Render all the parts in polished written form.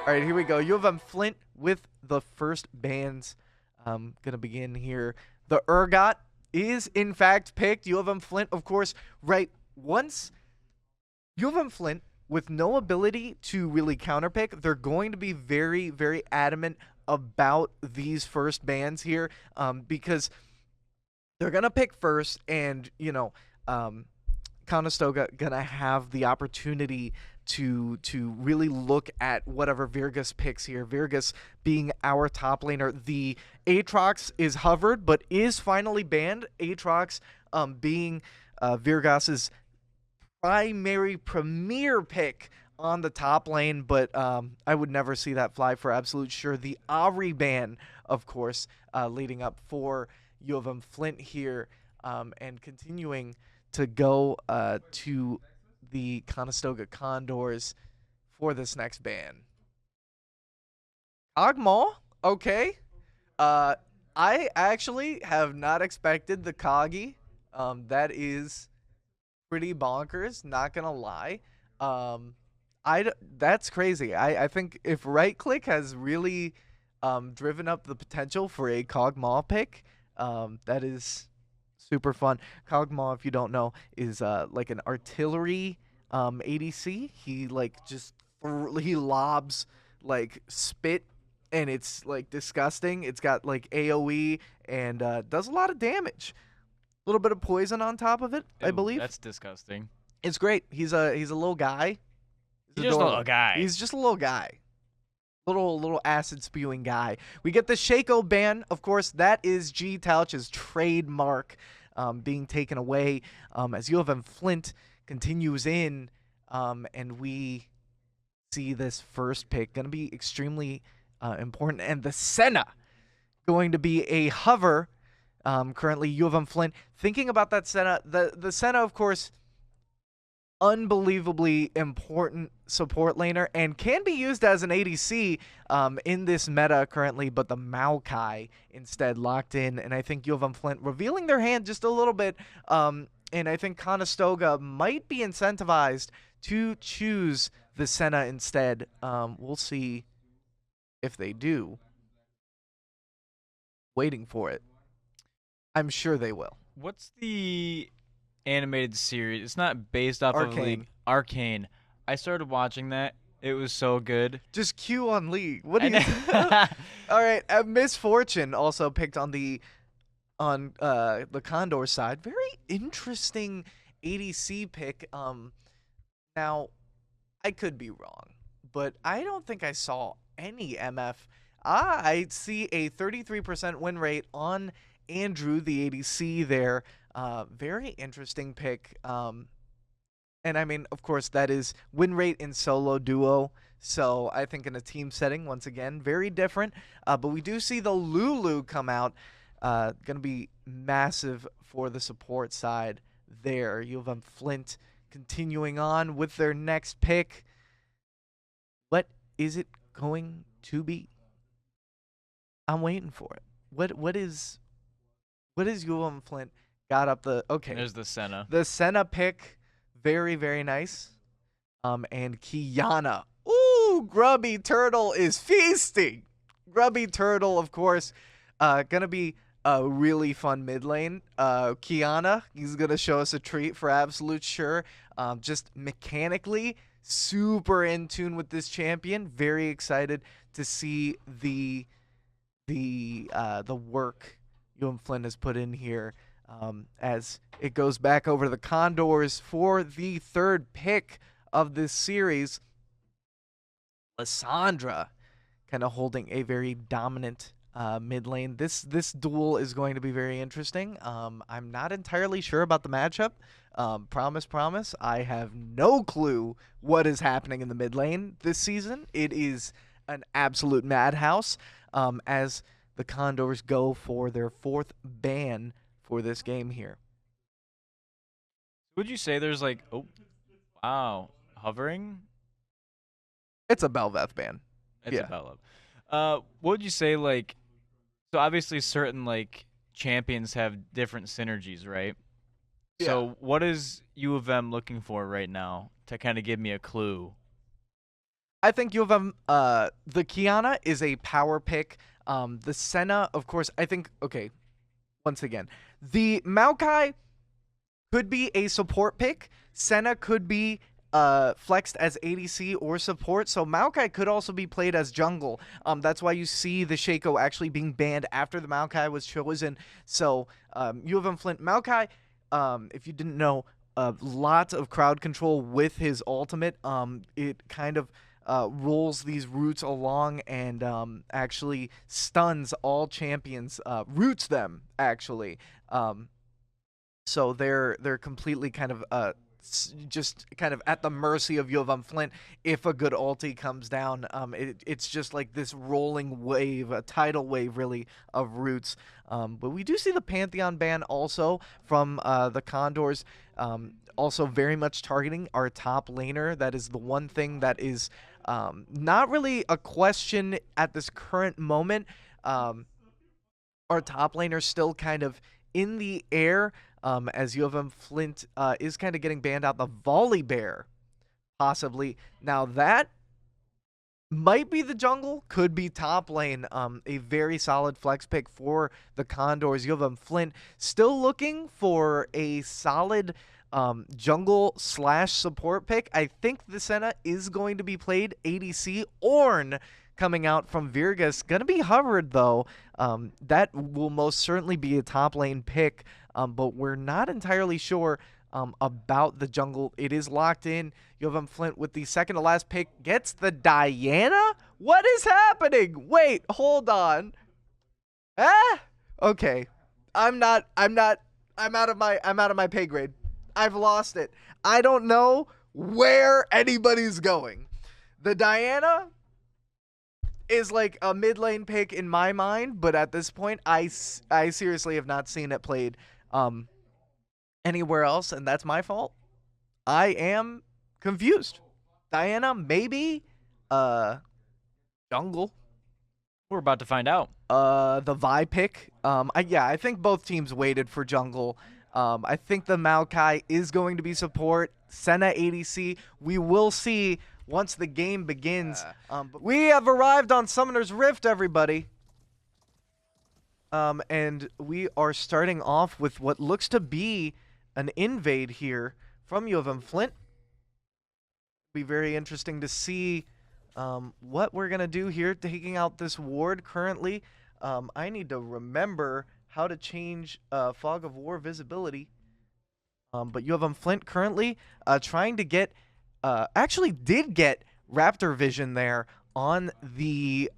All right, here we go. UM-Flint with the first bands. Gonna begin here. The Ergot is in fact picked. UM-Flint, of course, right once UM-Flint with no ability to really counterpick, they're going to be very, very adamant about these first bands here, because they're gonna pick first, and Conestoga gonna have the opportunity to really look at whatever Virgus picks here. Virgus being our top laner. The Aatrox is hovered, but is finally banned. Aatrox being Virgus's primary premier pick on the top lane, but I would never see that fly for absolute sure. The Ahri ban, of course, leading up for UM-Flint here, and continuing to go to the Conestoga Condors for this next ban. Cogmaw, okay. I actually have not expected the Coggy. That is pretty bonkers, not gonna lie. That's crazy. I think if right click has really driven up the potential for a Cogmaw pick, that is super fun. Cogmaw, if you don't know, is like an artillery ADC. He he lobs like spit, and it's like disgusting. It's got like AoE and does a lot of damage. A little bit of poison on top of it, I believe. That's disgusting. It's great. He's a little guy. He's just a little guy. He's just a little guy. Little acid spewing guy. We get the Shaco ban, of course. That is G Touch's trademark being taken away as UM-Flint continues in, and we see this first pick going to be extremely important. And the Senna going to be a hover. Currently UM-Flint thinking about that Senna. The Senna, of course, unbelievably important support laner and can be used as an ADC in this meta currently, but the Maokai instead locked in, and I think UM-Flint revealing their hand just a little bit, and I think Conestoga might be incentivized to choose the Senna instead. We'll see if they do. Waiting for it. I'm sure they will. What's the animated series? It's not based off Arcane. of Arcane. I started watching that. It was so good. Just Q on League. What do you? All right. Misfortune also picked on the Condor side. Very interesting ADC pick. Now I could be wrong, but I don't think I saw any MF. I see a 33% win rate on Andrew, the ADC there. Very interesting pick. And I mean, of course, that is win rate in solo duo. So I think in a team setting, once again, very different. But we do see the Lulu come out. Going to be massive for the support side there. UM-Flint continuing on with their next pick. What is it going to be? I'm waiting for it. What is UM-Flint got up the okay? There's the Senna. The Senna pick, very, very nice. And Kiana. Ooh, Grubby Turtle is feasting. Grubby Turtle, of course, gonna be a really fun mid lane. Kiana, he's gonna show us a treat for absolute sure. Just mechanically, super in tune with this champion. Very excited to see the work UM-Flint has put in here, as it goes back over to the Condors for the third pick of this series. Lissandra kind of holding a very dominant mid lane. This duel is going to be very interesting. I'm not entirely sure about the matchup. Promise, I have no clue what is happening in the mid lane this season. It is an absolute madhouse, as the Condors go for their fourth ban for this game here. Would you say there's like, oh, wow, hovering? It's a Belveth ban. It's Yeah. a Belveth. What would you say, like, so obviously certain, like, champions have different synergies, right? Yeah. So what is U of M looking for right now to kind of give me a clue? I think U of M, the Kiana is a power pick. The Senna, of course, I think, okay, once again, the Maokai could be a support pick. Senna could be flexed as ADC or support, so Maokai could also be played as jungle. That's why you see the Shaco actually being banned after the Maokai was chosen. So U of M Flint Maokai, if you didn't know, lots of crowd control with his ultimate. It kind of rolls these roots along and actually stuns all champions, roots them actually. So they're completely kind of just kind of at the mercy of U of M Flint if a good ulti comes down. It's just like this rolling wave, a tidal wave really of roots. But we do see the Pantheon ban also from the Condors, also very much targeting our top laner. That is the one thing that is not really a question at this current moment. Our top laner still kind of in the air, as U of M Flint is kind of getting banned out. The Volley Bear, possibly. Now that might be the jungle, could be top lane. A very solid flex pick for the Condors. U of M Flint still looking for a solid jungle / support pick. I think the Senna is going to be played ADC. Ornn coming out from Virgus, gonna be Hubbard though. That will most certainly be a top lane pick, but we're not entirely sure about the jungle. It is locked in. U of M Flint with the second to last pick gets the Diana. What is happening? Wait, hold on. Okay. I'm out of my pay grade. I've lost it. I don't know where anybody's going. The Diana is like a mid lane pick in my mind, but at this point, I seriously have not seen it played anywhere else, and that's my fault. I am confused. Diana, maybe jungle. We're about to find out. The Vi pick. I think both teams waited for jungle. I think the Maokai is going to be support. Senna ADC. We will see once the game begins. But we have arrived on Summoner's Rift, everybody. And we are starting off with what looks to be an invade here from U of M Flint. Be very interesting to see what we're going to do here, taking out this ward currently. I need to remember how to change Fog of War visibility. But U of M Flint currently trying to get, actually did get Raptor Vision there on the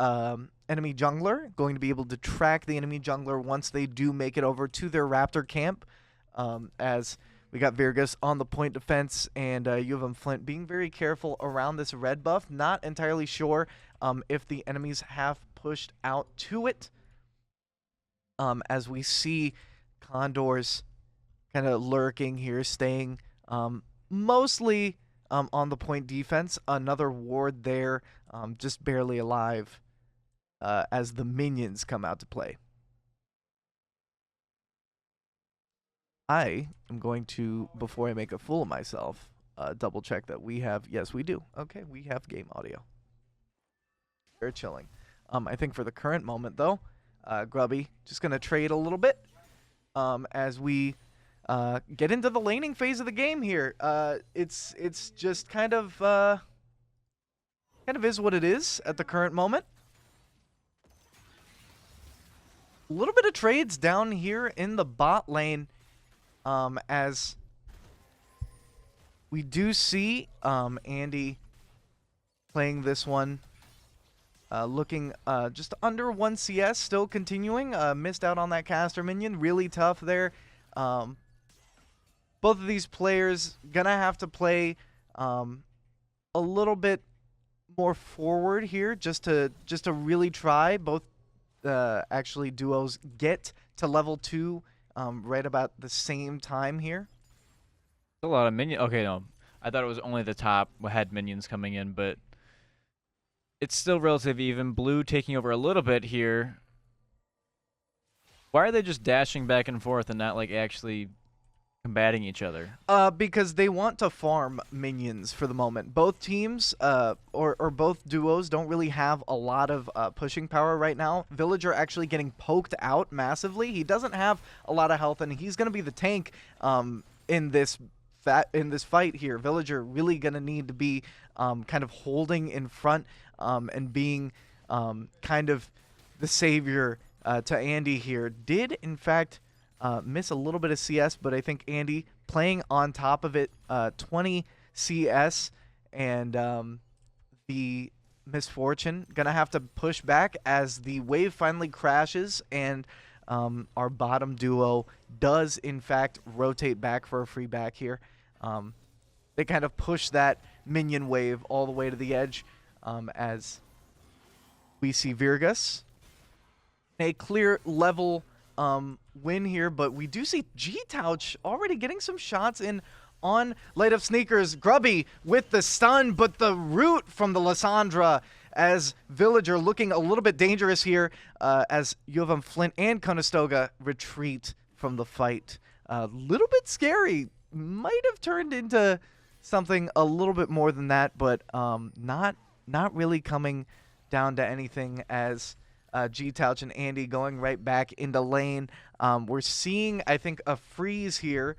enemy jungler, going to be able to track the enemy jungler once they do make it over to their Raptor camp. As we got Virgus on the point defense, and U of M Flint being very careful around this red buff. Not entirely sure if the enemies have pushed out to it. As we see Condors kind of lurking here, staying mostly on the point defense. Another ward there, just barely alive as the minions come out to play. I am going to, before I make a fool of myself, double check that we have, yes we do. Okay, we have game audio. Very chilling. I think for the current moment though, Grubby just going to trade a little bit as we get into the laning phase of the game here. It's just kind of is what it is at the current moment. A little bit of trades down here in the bot lane, as we do see Andy playing this one. Looking just under 1 CS, still continuing. Missed out on that caster minion. Really tough there. Both of these players gonna have to play a little bit more forward here just to really try. Both actually duos get to level 2 right about the same time here. A lot of minions. Okay, no. I thought it was only the top had minions coming in, but it's still relatively even. Blue taking over a little bit here. Why are they just dashing back and forth and not like actually combating each other. Because they want to farm minions for the moment. Both teams, or both duos, don't really have a lot of pushing power right now. Villager actually getting poked out massively. He doesn't have a lot of health, and he's going to be the tank in this fight here. Villager really going to need to be kind of holding in front and being kind of the savior to Andy here. Did, in fact, miss a little bit of CS, but I think Andy playing on top of it, 20 CS, and the misfortune gonna have to push back as the wave finally crashes, and our bottom duo does in fact rotate back for a free back here. They kind of push that minion wave all the way to the edge, as we see Virgus a clear level win here, but we do see G-Touch already getting some shots in on Light Up Sneakers. Grubby with the stun, but the root from the Lissandra as Villager looking a little bit dangerous here as UM-Flint and Conestoga retreat from the fight. A little bit scary. Might have turned into something a little bit more than that, but not really coming down to anything as G-Touch and Andy going right back into lane. We're seeing, I think, a freeze here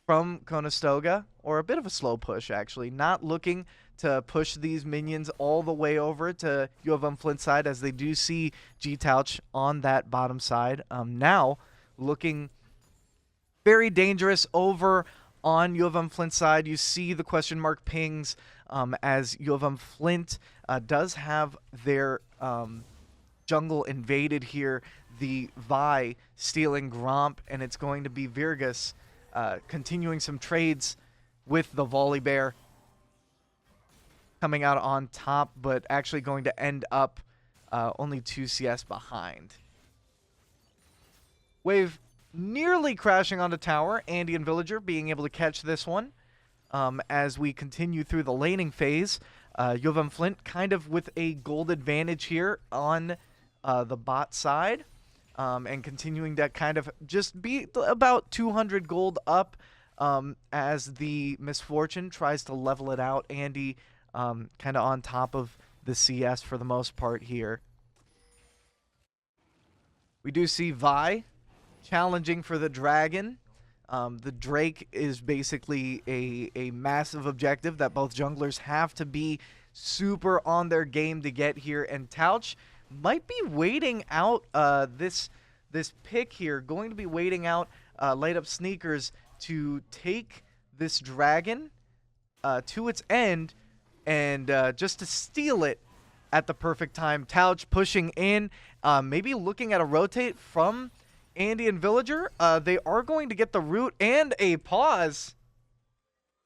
from Conestoga, or a bit of a slow push, actually. Not looking to push these minions all the way over to UM-Flint side, as they do see G-Touch on that bottom side. Now, looking very dangerous over on UM-Flint side. You see the question mark pings as UM-Flint does have their jungle invaded here. The Vi stealing Gromp, and it's going to be Virgus continuing some trades with the Volley Bear coming out on top, but actually going to end up only 2 CS behind. Wave nearly crashing onto tower. Andy and Villager being able to catch this one as we continue through the laning phase. UM-Flint kind of with a gold advantage here on the bot side, and continuing to kind of just be about 200 gold up as the misfortune tries to level it out. Andy kind of on top of the CS for the most part here. We do see Vi challenging for the dragon. The Drake is basically a massive objective that both junglers have to be super on their game to get here, and Touch might be waiting out this pick here, going to be waiting out Light Up Sneakers to take this dragon to its end, and just to steal it at the perfect time. Touch pushing in, maybe looking at a rotate from Andy and Villager. They are going to get the root and a pause,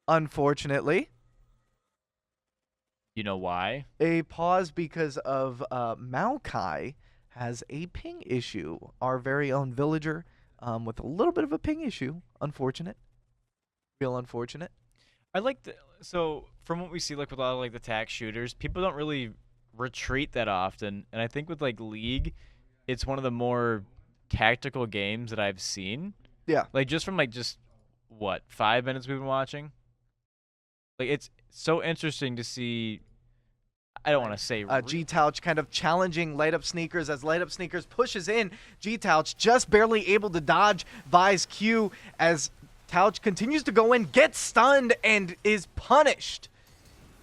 unfortunately. You know why? A pause because of Maokai has a ping issue. Our very own Villager with a little bit of a ping issue. Unfortunate. Real unfortunate. I like so from what we see, like with a lot of like the tac shooters, people don't really retreat that often, and I think with like League, it's one of the more tactical games that I've seen. Yeah. Like just from like what 5 minutes we've been watching. Like it's so interesting to see. I don't want to say G-Touch kind of challenging Light Up Sneakers as Light Up Sneakers pushes in. G-Touch just barely able to dodge Vi's Q as Touch continues to go in, gets stunned, and is punished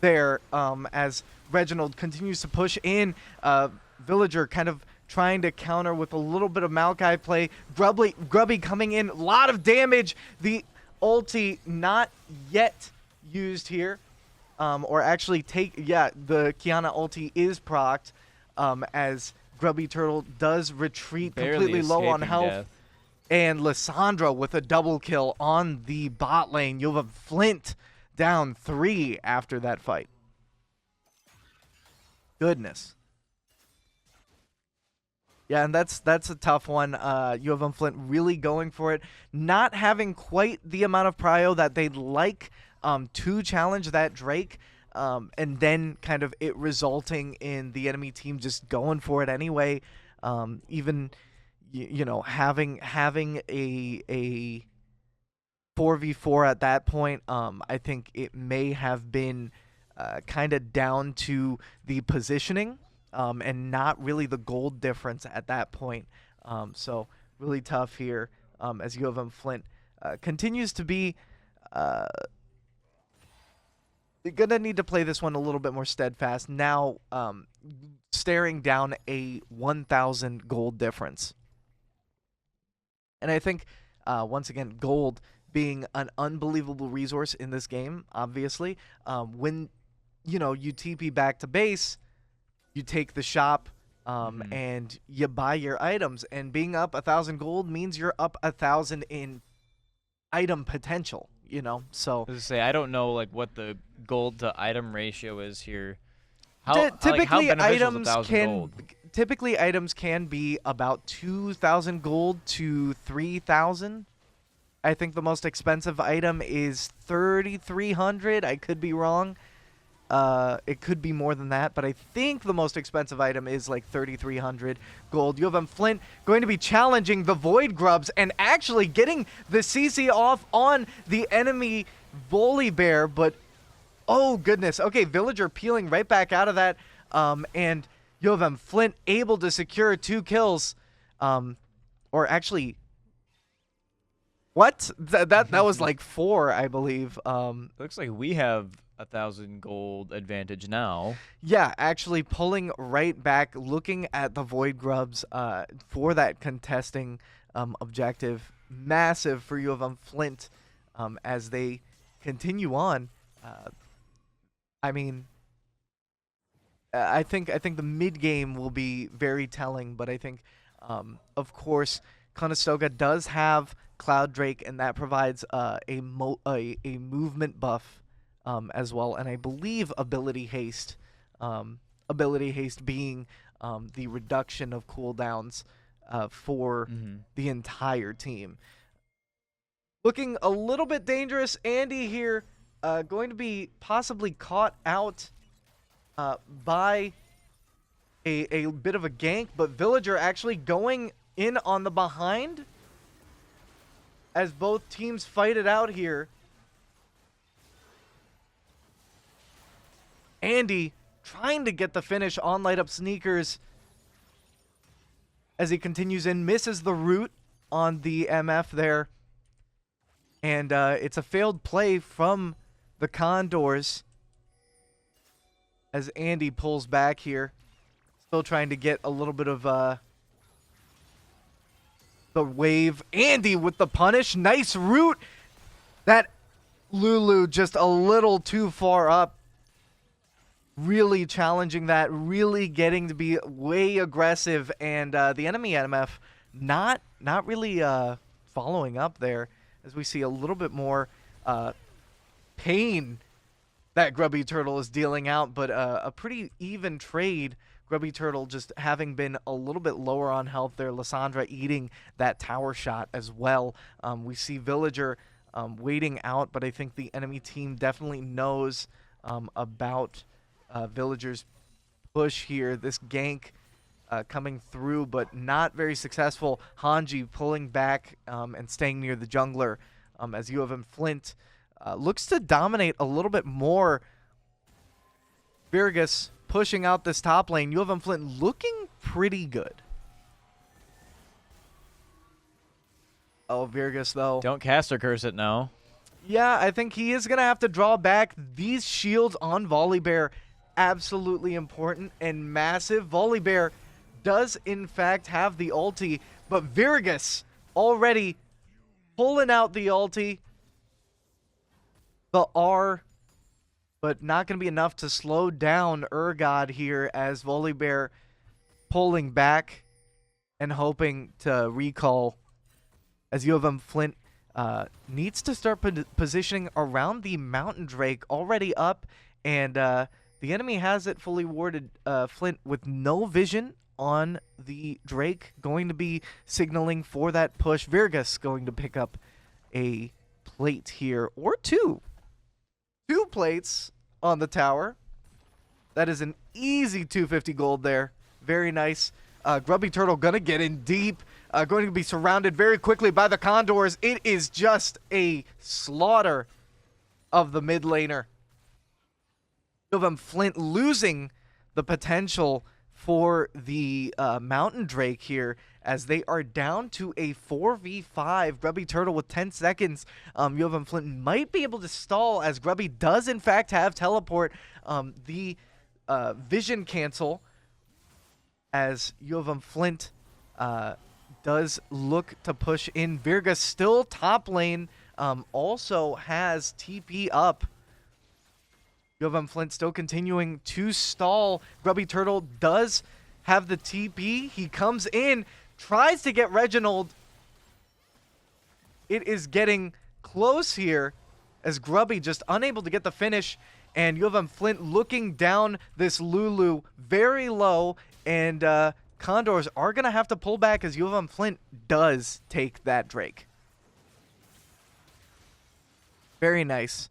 there as Reginald continues to push in. Villager kind of trying to counter with a little bit of Maokai play. Grubby coming in, a lot of damage. The ulti not yet used here. Or actually the Kiana ulti is procced as Grubby Turtle does retreat completely low on health. Death. And Lissandra with a double kill on the bot lane. You have Flint down 3 after that fight. Goodness. Yeah, and that's a tough one. UM-Flint really going for it. Not having quite the amount of prio that they'd like to challenge that Drake, and then kind of it resulting in the enemy team just going for it anyway. Even you know, having a 4v4 at that point. I think it may have been kind of down to the positioning and not really the gold difference at that point. So really tough here as UM-Flint continues to be gonna need to play this one a little bit more steadfast. Now staring down a 1,000 gold difference. And I think, once again, gold being an unbelievable resource in this game, obviously. When, you TP back to base, you take the shop, and you buy your items. And being up 1,000 gold means you're up 1,000 in item potential, So I don't know like what the gold to item ratio is here. Typically, how beneficial is 1,000 gold? Typically, items can be about 2,000 gold to 3,000. I think the most expensive item is 3,300. I could be wrong. It could be more than that, but I think the most expensive item is like 3,300 gold. UM-Flint going to be challenging the Void Grubs and actually getting the CC off on the enemy Volibear, but oh goodness. Okay, Villager peeling right back out of that, and UM-Flint able to secure 2 kills, or actually, what? That was like 4, I believe. Looks like we have 1,000 gold advantage now. Yeah, actually pulling right back, looking at the Void Grubs for that contesting objective. Massive for UM-Flint as they continue on. I mean, I think the mid game will be very telling, but I think, of course, Conestoga does have Cloud Drake, and that provides a movement buff as well, and I believe ability haste. Ability haste being the reduction of cooldowns for the entire team. Looking a little bit dangerous. Andy here going to be possibly caught out by a bit of a gank, but Villager actually going in on the behind as both teams fight it out here. Andy trying to get the finish on Light Up Sneakers as he continues in, misses the root on the MF there. And it's a failed play from the Condors as Andy pulls back here. Still trying to get a little bit of the wave. Andy with the punish. Nice root. That Lulu just a little too far up. Really challenging that. Really getting to be way aggressive. And the enemy MF not really following up there, as we see a little bit more pain that Grubby Turtle is dealing out, but a pretty even trade. Grubby Turtle just having been a little bit lower on health there. Lysandra eating that tower shot as well. We see Villager waiting out, but I think the enemy team definitely knows about Villager's push here. This gank coming through, but not very successful. Hanji pulling back and staying near the jungler as UM-Flint looks to dominate a little bit more. Virgus pushing out this top lane. UM-Flint looking pretty good. Oh, Virgus, though. Don't caster curse it now. Yeah, I think he is going to have to draw back. These shields on Volibear, absolutely important and massive. Volibear does, in fact, have the ulti, but Virgus already pulling out the ulti. The R, but not going to be enough to slow down Urgod here as Volibear pulling back and hoping to recall as UM-Flint needs to start positioning around the Mountain Drake already up, and the enemy has it fully warded. Flint with no vision on the Drake, going to be signaling for that push. Virgus going to pick up a plate here, or two plates on the tower. That is an easy 250 gold there. Very nice. Grubby Turtle gonna get in deep. going to be surrounded very quickly by the Condors. It is just a slaughter of the mid laner. UM-Flint losing the potential for the Mountain Drake here, as they are down to a 4v5. Grubby Turtle with 10 seconds. UM-Flint might be able to stall, as Grubby does in fact have teleport. The vision cancel, as UM-Flint does look to push in. Virga still top lane, also has TP up. UM-Flint still continuing to stall. Grubby Turtle does have the TP. He comes in, tries to get Reginald. It is getting close here, as Grubby just unable to get the finish. And UM-Flint looking down this Lulu very low. And Condors are going to have to pull back, as UM-Flint does take that Drake. Very nice.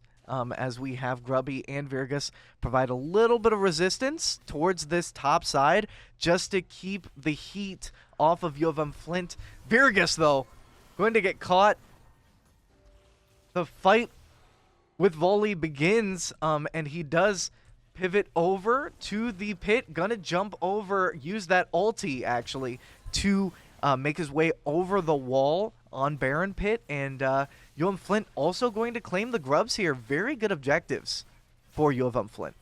As we have Grubby and Virgus provide a little bit of resistance towards this top side, just to keep the heat off of UM-Flint. Virgus, though, going to get caught. The fight with Volley begins, and he does pivot over to the pit. Gonna jump over, use that ulti, actually, to make his way over the wall on Baron Pit, and UM-Flint also going to claim the grubs here. Very good objectives for UM-Flint.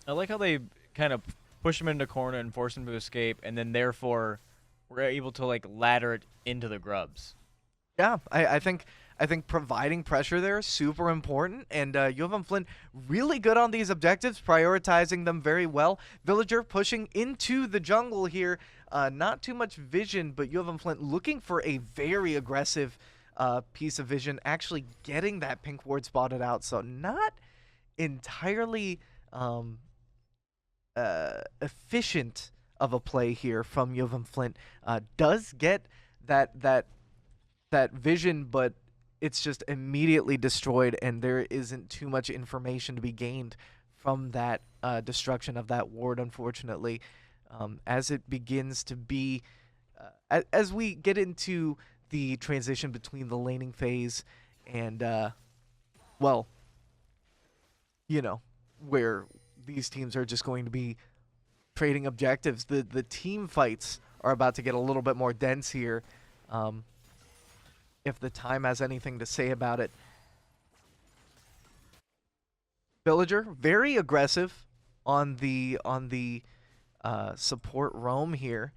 I like how they kind of push him into corner and force him to escape, and then therefore we're able to like ladder it into the grubs. Yeah, I think providing pressure there is super important, and UM-Flint really good on these objectives, prioritizing them very well. Villager pushing into the jungle here. Not too much vision, but UM-Flint looking for a very aggressive piece of vision, actually getting that pink ward spotted out. So not entirely efficient of a play here from UM-Flint. Does get that vision, but it's just immediately destroyed, and there isn't too much information to be gained from that destruction of that ward, unfortunately. As it begins to be, as we get into the transition between the laning phase and, well, you know, where these teams are just going to be trading objectives, the team fights are about to get a little bit more dense here. If the time has anything to say about it. Villager, very aggressive on the support roam here.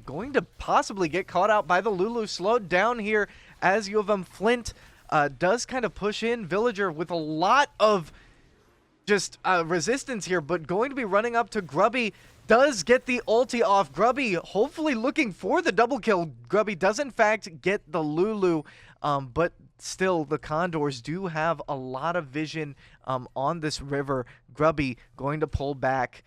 Going to possibly get caught out by the Lulu. Slowed down here as UM-Flint does kind of push in. Villager with a lot of just resistance here, but going to be running up to Grubby. Does get the ulti off. Grubby hopefully looking for the double kill. Grubby does in fact get the Lulu, but still the Condors do have a lot of vision on this river. Grubby going to pull back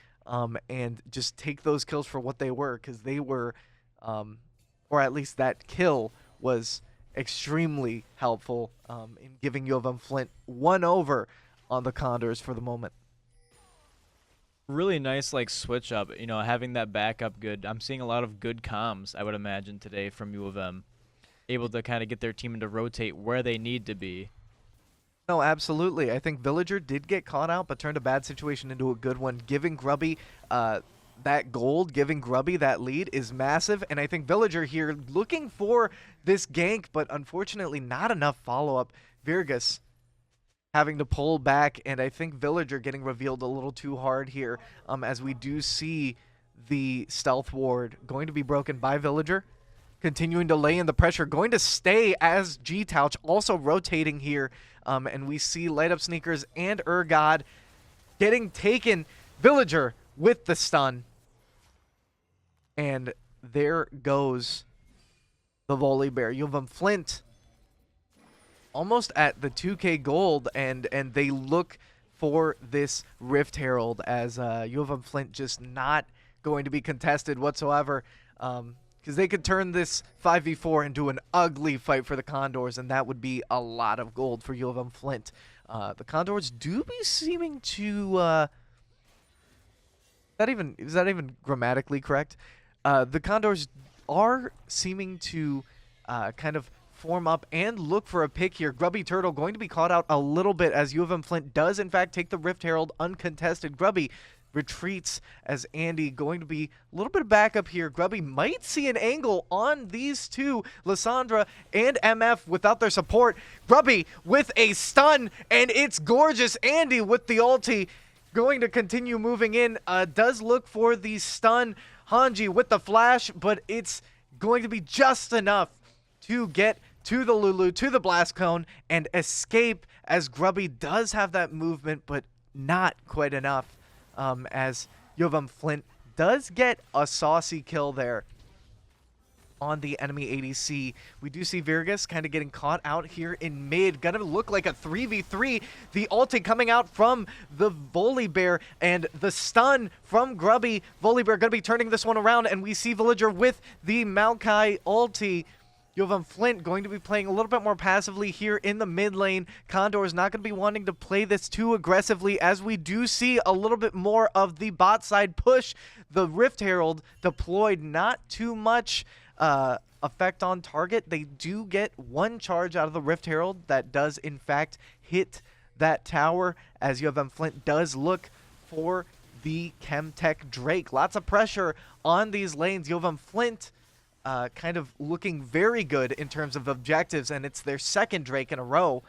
and just take those kills for what they were, because they were, or at least that kill was extremely helpful in giving UM-Flint one over on the Condors for the moment. Really nice like switch up, you know, having that backup good. I'm seeing a lot of good comms, I would imagine, today from U of M, able to kind of get their team to rotate where they need to be. No, absolutely. I think Villager did get caught out, but turned a bad situation into a good one. Giving Grubby that gold, giving Grubby that lead is massive, and I think Villager here looking for this gank, but unfortunately not enough follow-up. Virgus having to pull back, and I think Villager getting revealed a little too hard here, as we do see the stealth ward going to be broken by Villager. Continuing to lay in the pressure, going to stay as G-Touch also rotating here, and we see Light Up Sneakers and Urgod getting taken. Villager with the stun. And there goes the Volley Bear. UM-Flint almost at the 2K gold, and they look for this Rift Herald, as UM-Flint just not going to be contested whatsoever, because they could turn this 5v4 into an ugly fight for the Condors, and that would be a lot of gold for UM-Flint. The Condors do be seeming to is that even grammatically correct? The Condors are seeming to kind of form up and look for a pick here. Grubby Turtle going to be caught out a little bit as UM-Flint does in fact take the Rift Herald uncontested. Grubby retreats as Andy going to be a little bit of backup here. Grubby might see an angle on these two, Lysandra and MF, without their support. Grubby with a stun, and it's gorgeous. Andy with the ulti going to continue moving in. Does look for the stun. Hanji with the flash, but it's going to be just enough to get to the Lulu, to the blast cone, and escape, as Grubby does have that movement, but not quite enough, as UM-Flint does get a saucy kill there on the enemy ADC. We do see Virgus kind of getting caught out here in mid. Gonna look like a 3v3. The ulti coming out from the Volibear and the stun from Grubby. Volibear gonna be turning this one around, and we see Villager with the Maokai ulti. UM-Flint going to be playing a little bit more passively here in the mid lane. Condor is not going to be wanting to play this too aggressively, as we do see a little bit more of the bot side push. The Rift Herald deployed, not too much effect on target. They do get one charge out of the Rift Herald that does in fact hit that tower, as UM-Flint does look for the Chemtech Drake. Lots of pressure on these lanes. UM-Flint kind of looking very good in terms of objectives, and it's their second Drake in a row.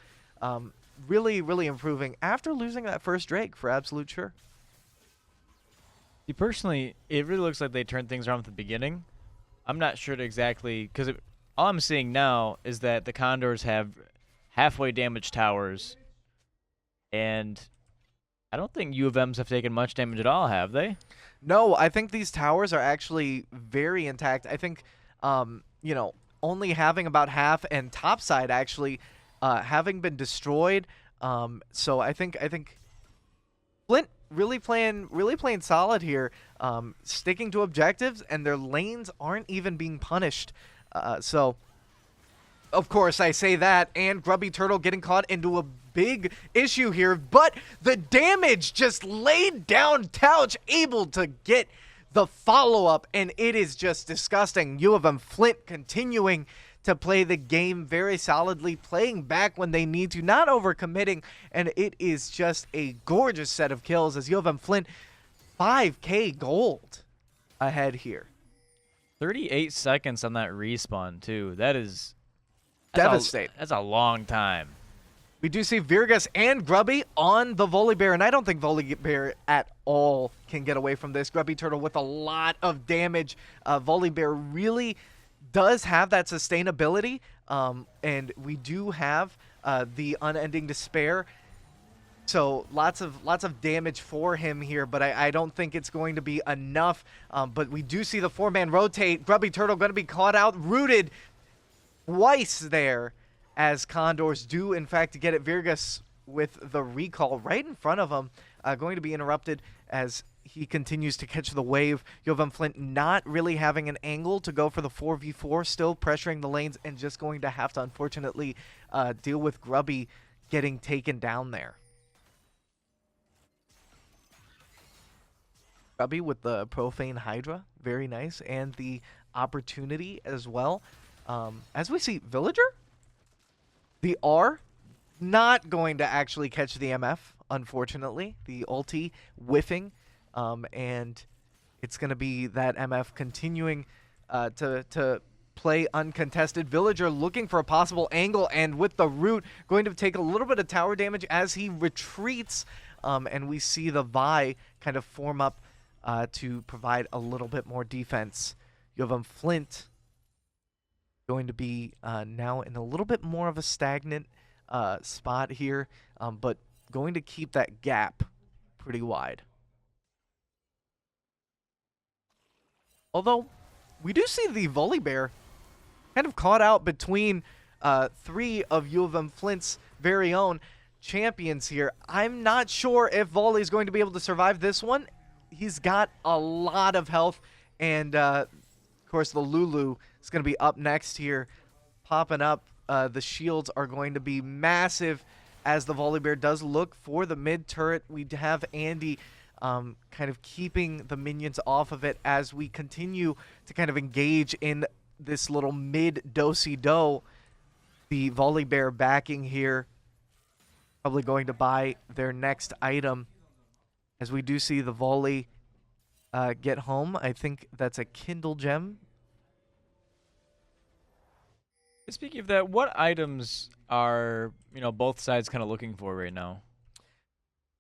Really, really improving after losing that first Drake, for absolute sure. Personally, it really looks like they turned things around at the beginning. I'm not sure exactly, because all I'm seeing now is that the Condors have halfway damaged towers, and I don't think U of M's have taken much damage at all, have they? No, I think these towers are actually very intact. I think, you know, only having about half, and topside actually having been destroyed. So I think Flint really playing solid here, sticking to objectives, and their lanes aren't even being punished. So, of course, I say that, and Grubby Turtle getting caught into a big issue here, but the damage just laid down. Touch able to get the follow-up, and it is just disgusting. U of M-Flint continuing to play the game very solidly, playing back when they need to, not overcommitting, and it is just a gorgeous set of kills as U of M-Flint 5k gold ahead here. 38 seconds on that respawn too. That's devastating. That's a long time. We do see Virgus and Grubby on the Volibear, and I don't think Volibear at all can get away from this. Grubby Turtle with a lot of damage. Volibear really does have that sustainability, and we do have the Unending Despair. So lots of damage for him here, but I don't think it's going to be enough. But we do see the 4-man rotate. Grubby Turtle going to be caught out, rooted twice there, as Condors do in fact get it. Virgus with the recall right in front of him, going to be interrupted as he continues to catch the wave. U of M-Flint not really having an angle to go for the 4v4, still pressuring the lanes, and just going to have to unfortunately deal with Grubby getting taken down there. Grubby with the Profane Hydra, very nice, and the opportunity as well. As we see, Villager, the R, not going to actually catch the MF, unfortunately. The ulti whiffing, and it's going to be that MF continuing to play uncontested. Villager looking for a possible angle, and with the root, going to take a little bit of tower damage as he retreats, and we see the Vi kind of form up to provide a little bit more defense. You have Flint going to be now in a little bit more of a stagnant spot here, but going to keep that gap pretty wide. Although, we do see the Volibear kind of caught out between 3 of U of M-Flint's very own champions here. I'm not sure if Volley is going to be able to survive this one. He's got a lot of health, and of course the Lulu is going to be up next here, popping up. The shields are going to be massive as the Volibear does look for the mid turret. We have Andy kind of keeping the minions off of it as we continue to kind of engage in this little mid-do-si-do. The Volley Bear backing here, probably going to buy their next item. As we do see the Volley get home. I think that's a Kindle Gem. Speaking of that, what items are both sides kind of looking for right now?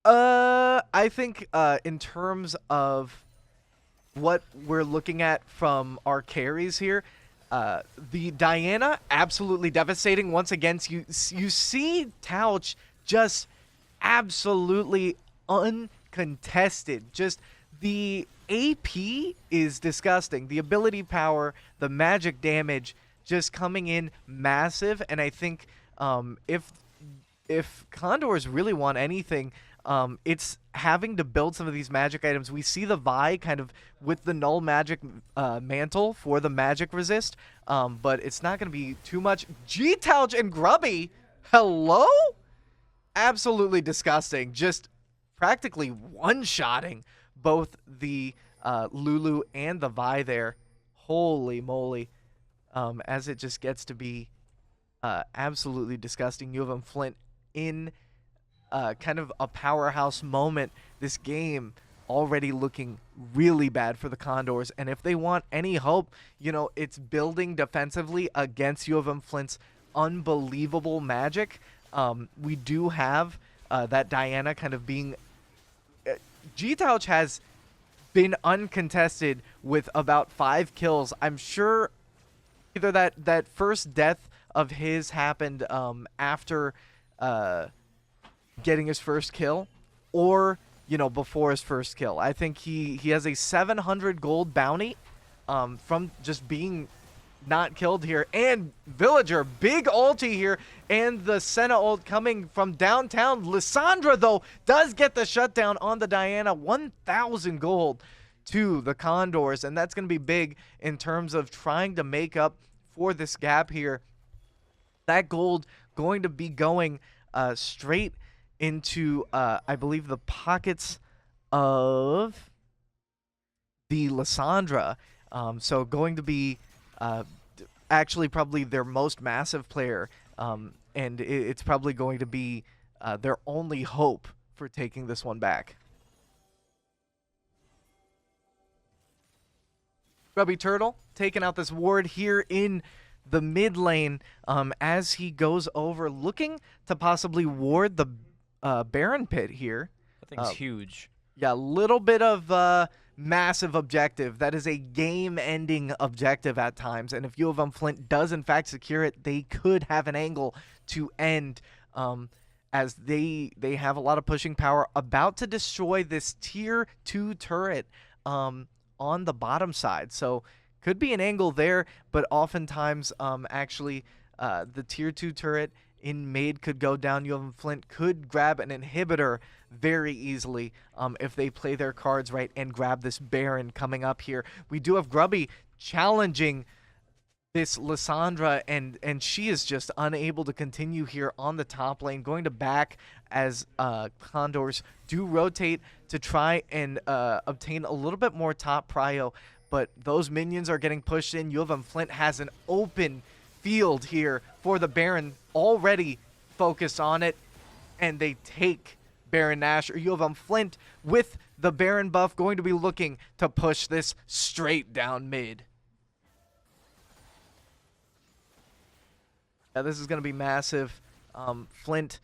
I think in terms of what we're looking at from our carries here, the Diana absolutely devastating once again. You see Touch just absolutely uncontested. Just the AP is disgusting. The ability power, the magic damage just coming in massive. And I think if Condors really want anything, it's having to build some of these magic items. We see the Vi kind of with the null magic mantle for the magic resist, but it's not going to be too much. G-Touch and Grubby, hello? Absolutely disgusting. Just practically one-shotting both the Lulu and the Vi there. Holy moly. As it just gets to be absolutely disgusting. UM-Flint in kind of a powerhouse moment. This game already looking really bad for the Condors, and if they want any hope, it's building defensively against UM-Flint's unbelievable magic. We do have that Diana kind of being... G-Touch has been uncontested with about 5 kills. I'm sure either that first death of his happened after getting his first kill, or before his first kill. I think he has a 700 gold bounty from just being not killed here. And Villager, big ulti here, and the Senna ult coming from downtown. Lissandra, though, does get the shutdown on the Diana. 1,000 gold to the Condors, and that's going to be big in terms of trying to make up for this gap here. That gold going to be going straight into, I believe, the pockets of the Lissandra. So going to be actually probably their most massive player, and it's probably going to be their only hope for taking this one back. Grubby Turtle taking out this ward here in the mid lane as he goes over, looking to possibly ward the Baron Pit here. That thing's huge. Yeah, a little bit of massive objective. That is a game-ending objective at times, and if UM-Flint does in fact secure it, they could have an angle to end, as they have a lot of pushing power, about to destroy this tier 2 turret on the bottom side. So could be an angle there, but oftentimes actually the tier 2 turret in mid could go down. UM-Flint could grab an inhibitor very easily if they play their cards right and grab this Baron coming up here. We do have Grubby challenging this Lissandra, and she is just unable to continue here on the top lane, going to back as Condors do rotate to try and obtain a little bit more top prio, but those minions are getting pushed in. UM-Flint has an open field here for the Baron, already focused on it, and they take Baron Nashor. UM-Flint with the Baron buff going to be looking to push this straight down mid. Yeah, this is going to be massive. Flint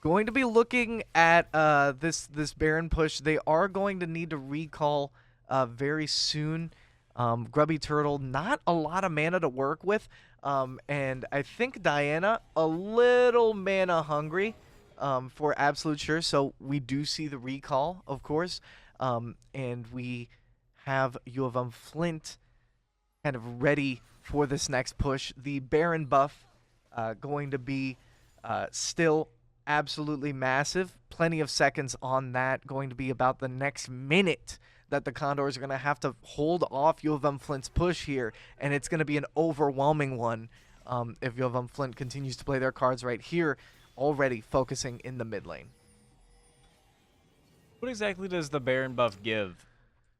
going to be looking at this Baron push. They are going to need to recall very soon. Grubby Turtle, not a lot of mana to work with. And I think Diana, a little mana hungry for absolute sure. So we do see the recall, of course. And we have UM-Flint kind of ready for this next push. The Baron buff going to be still absolutely massive. Plenty of seconds on that. Going to be about the next minute that the Condors are going to have to hold off UM-Flint's push here, and it's going to be an overwhelming one if UM-Flint continues to play their cards right here, already focusing in the mid lane. What exactly does the Baron buff give?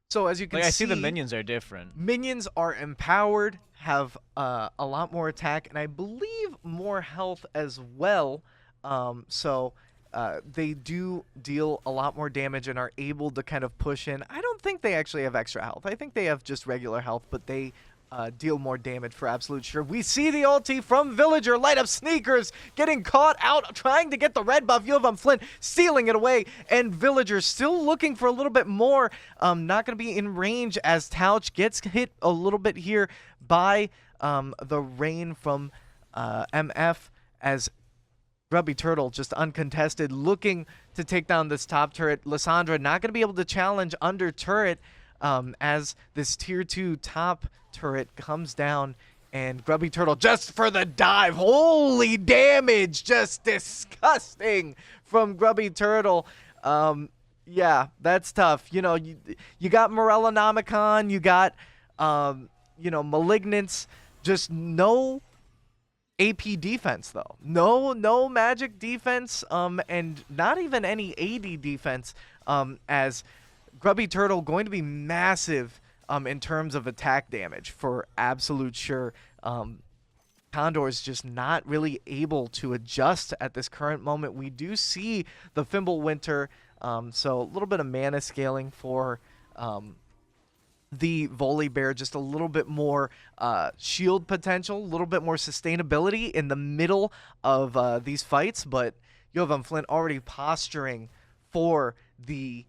So as you can Like, I see the see, minions are different. minions are empowered, have a lot more attack, and I believe more health as well. They do deal a lot more damage and are able to kind of push in. I don't think they actually have extra health. I think they have just regular health, but they deal more damage for absolute sure. We see the ulti from Villager light up Sneakers, getting caught out, trying to get the red buff. UM-Flint stealing it away, and Villager still looking for a little bit more. Not going to be in range as Touch gets hit a little bit here by the rain from MF, as Grubby Turtle just uncontested, looking to take down this top turret. Lissandra not going to be able to challenge under turret as this tier 2 top turret comes down, and Grubby Turtle just for the dive. Holy damage, just disgusting from Grubby Turtle. Yeah, that's tough. You know, you got Morellonomicon, you got Malignance, just no AP defense though. No magic defense, and not even any AD defense, as Grubby Turtle going to be massive in terms of attack damage for absolute sure. Condor's just not really able to adjust at this current moment. We do see the Fimbulwinter, so a little bit of mana scaling for the Volley Bear, just a little bit more shield potential, a little bit more sustainability in the middle of these fights, but UM-Flint already posturing for the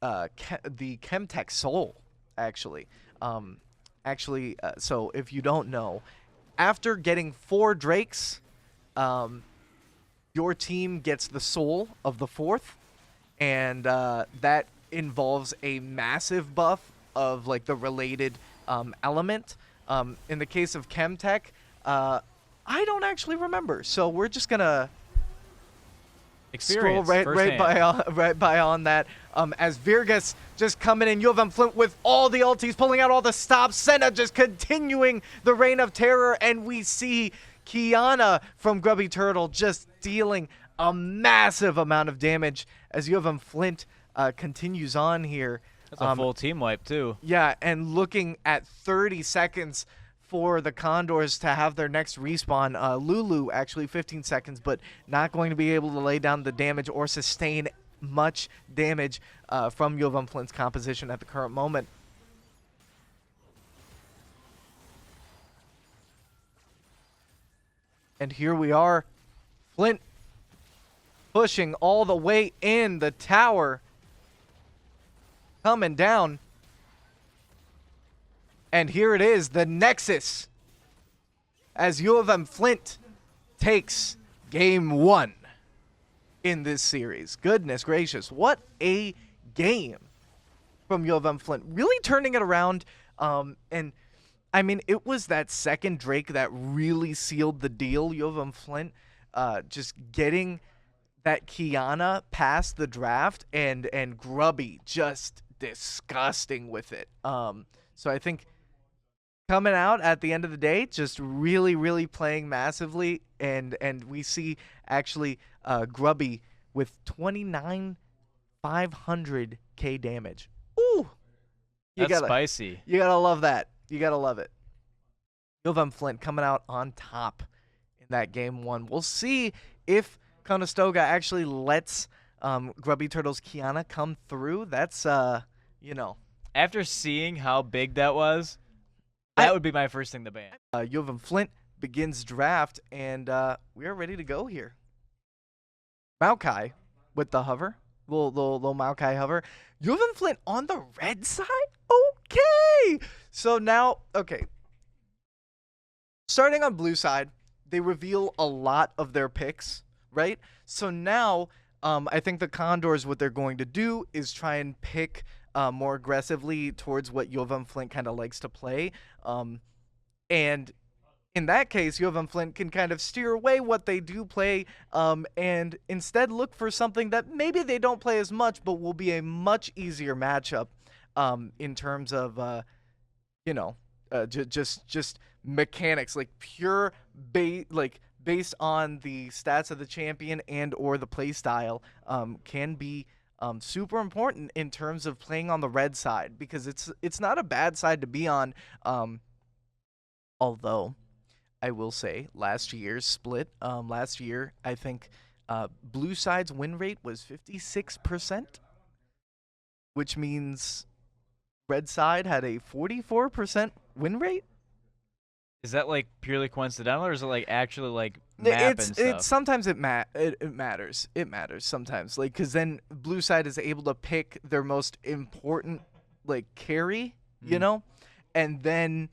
Chemtech Soul, actually. So if you don't know, after getting 4 Drakes, your team gets the Soul of the 4th, and that involves a massive buff of like the related element. In the case of Chemtech, I don't actually remember, so we're just gonna Experience scroll right by on that. As Virgus just coming in, UM-Flint with all the ultis, pulling out all the stops. Senna just continuing the reign of terror, and we see Kiana from Grubby Turtle just dealing a massive amount of damage as UM-Flint continues on here. That's a full team wipe too. Yeah, and looking at 30 seconds for the Condors to have their next respawn. Lulu actually 15 seconds, but not going to be able to lay down the damage or sustain much damage from UM-Flint's composition at the current moment. And here we are, Flint pushing all the way in, the tower coming down. And here it is, the Nexus, as UM-Flint takes game 1 in this series. Goodness gracious, what a game from UM-Flint. Really turning it around, and I mean, it was that second Drake that really sealed the deal. UM-Flint just getting that Kiana past the draft, and Grubby just disgusting with it. So I think coming out at the end of the day, just really playing massively, and we see actually Grubby with 29,500k damage. Ooh, That's spicy. You gotta love that. You gotta love it. UM-Flint coming out on top in that game 1. We'll see if Conestoga actually lets Grubby Turtle's Kiana come through. That's After seeing how big that was, that would be my first thing to ban. UM-Flint begins draft, and we are ready to go here. Maokai with the hover. Little Maokai hover. UM-Flint on the red side? Okay! So now, okay. Starting on blue side, they reveal a lot of their picks, right? So now, I think the Condors, what they're going to do is try and pick more aggressively towards what UM-Flint kind of likes to play. And in that case, UM-Flint can kind of steer away what they do play, and instead look for something that maybe they don't play as much, but will be a much easier matchup in terms of, just mechanics, like pure based on the stats of the champion and or the play style, can be Super important in terms of playing on the red side because it's not a bad side to be on. Although I will say last year's split, last year I think blue side's win rate was 56%, which means red side had a 44% win rate. Is that like purely coincidental, or is it like actually like map It's and it's stuff? sometimes it matters. It matters sometimes, like because then blue side is able to pick their most important like carry, Mm. and then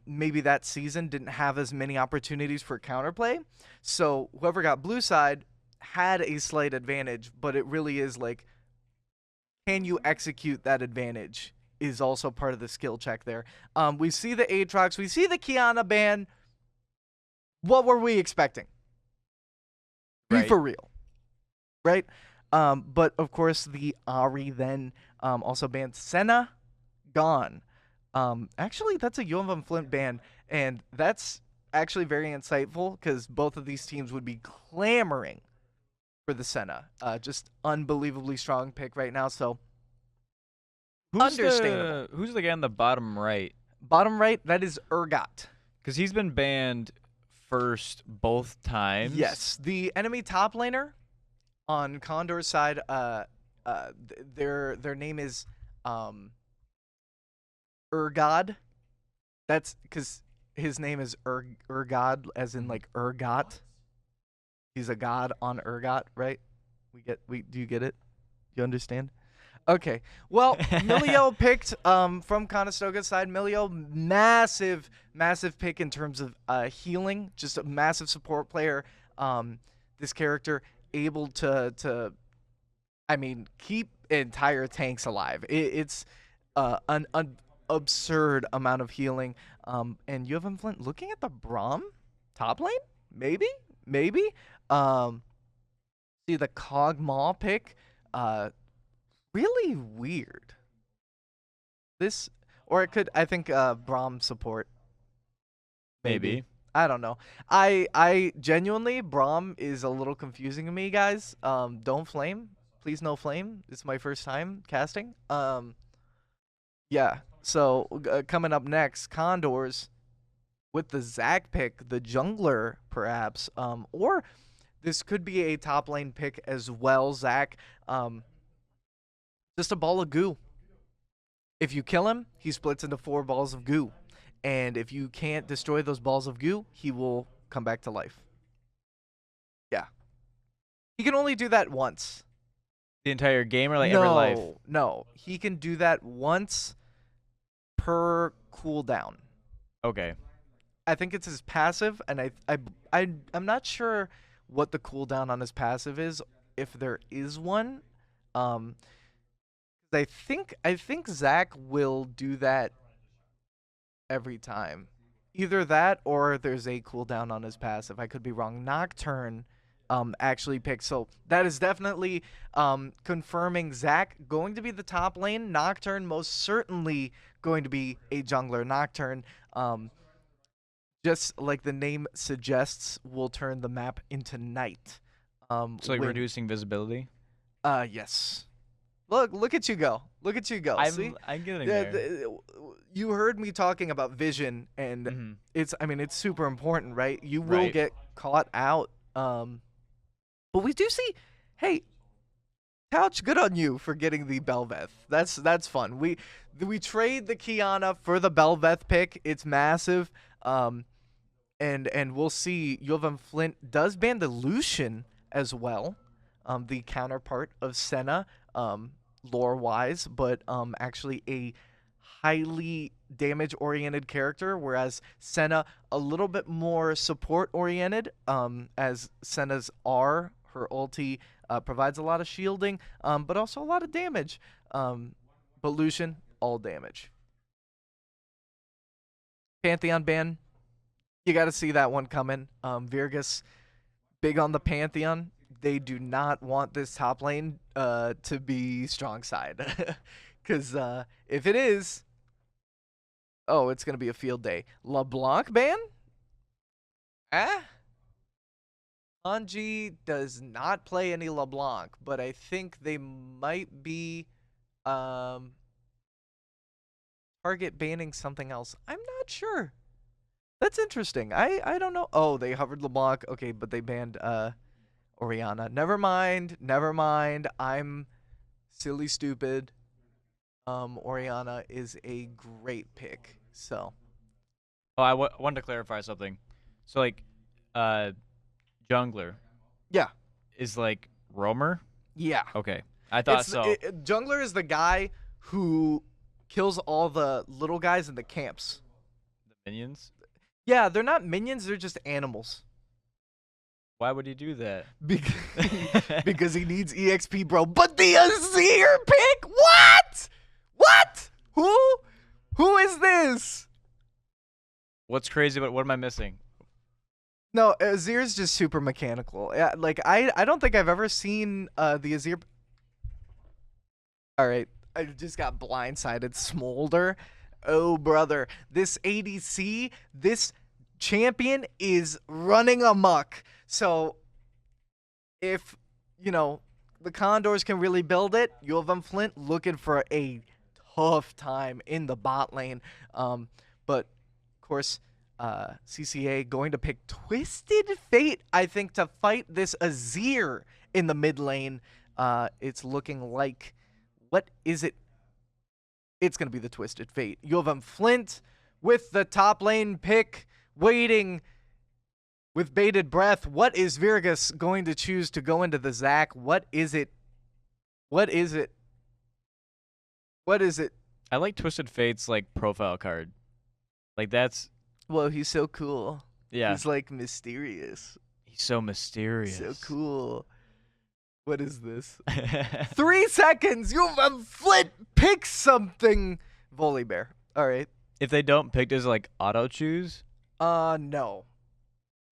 maybe that season didn't have as many opportunities for counterplay, so whoever got blue side had a slight advantage, but it really is like, can you execute that advantage? Is also part of the skill check there. We see the Aatrox, we see the Kiana ban. What were we expecting? Be Right. for real, right? But of course, the Ari then also banned Senna, gone. Actually, that's a UM-Flint ban, and that's actually very insightful because both of these teams would be clamoring for the Senna. Just unbelievably strong pick right now, so understandable. Who's the guy on the bottom right? Bottom right, that is Urgot. Because he's been banned first both times. Yes, the enemy top laner on Condor's side. Their name is Urgod. That's because his name is Urgod, as in like Urgot. He's a god on Urgot, right? Do you get it? You understand? Okay. Well, Milio picked from Conestoga's side. Milio, massive pick in terms of healing. Just a massive support player. This character able to I mean, keep entire tanks alive. It's an absurd amount of healing. And UM-Flint looking at the Braum top lane, maybe. Um, See the Kog'Maw pick. Really weird. This, or it could, I think, Braum support. Maybe. Maybe. I don't know. I genuinely, Braum is a little confusing to me, guys. Don't flame. Please no flame. It's my first time casting. Yeah. So coming up next, Condors with the Zac pick, the jungler perhaps. Or this could be a top lane pick as well, Zac. Just a ball of goo. If you kill him, he splits into 4 balls of goo. And if you can't destroy those balls of goo, he will come back to life. Yeah. He can only do that once. The entire game or like every life? No. He can do that once per cooldown. Okay. I think it's his passive, and I'm not sure what the cooldown on his passive is, if there is one. I think Zac will do that every time. Either that or there's a cooldown on his passive. I could be wrong. Nocturne actually picked. So that is definitely confirming Zac going to be the top lane. Nocturne most certainly going to be a jungler. Nocturne, just like the name suggests, will turn the map into night. So like reducing visibility? Yes. Look at you go. Look at you go. See? I'm getting there. You heard me talking about vision, and Mhm. it's super important, right? You will Right. get caught out. But we do see, hey, Couch, good on you for getting the Belveth. That's fun. We trade the Kiana for the Belveth pick. It's massive. And we'll see. UM-Flint does ban the Lucian as well. The counterpart of Senna. Lore-wise, but actually a highly damage-oriented character, whereas Senna a little bit more support-oriented, as Senna's R, her ulti, provides a lot of shielding, but also a lot of damage. But Lucian, all damage. Pantheon ban, you got to see that one coming. Virgus, big on the Pantheon. They do not want this top lane to be strong side. Because if it is, oh, it's going to be a field day. LeBlanc ban? Hanji does not play any LeBlanc, but I think they might be um, target banning something else. I'm not sure. That's interesting. I don't know. Oh, they hovered LeBlanc. Okay, but they banned Oriana. Never mind. Never mind. I'm silly stupid. Oriana is a great pick. So, Oh, I wanted to clarify something. So like, jungler yeah. is like roamer. Yeah. Okay, I thought so. Jungler is the guy who kills all the little guys in the camps. The minions. Yeah, they're not minions, they're just animals. Why would he do that? Because he needs EXP, bro. But the Azir pick? What? What? Who is this? What's crazy about what am I missing? No, Azir's just super mechanical. Yeah, like I don't think I've ever seen the Azir. All right, I just got blindsided. Smolder. Oh brother, this ADC, this champion is running amok. So if the Condors can really build it, UM-Flint looking for a tough time in the bot lane. But of course, CCA going to pick Twisted Fate, I think, to fight this Azir in the mid lane. It's looking like, what is it? It's going to be the Twisted Fate. UM-Flint with the top lane pick, waiting with bated breath. What is Virgus going to choose to go into the Zac? What is it? What is it? What is it? I like Twisted Fate's like profile card. Like that's. Well, he's so cool. Yeah. He's like mysterious. He's so mysterious. So cool. What is this? 3 seconds. UM-Flint pick something. Volibear. All right. If they don't pick, does it like auto choose? No.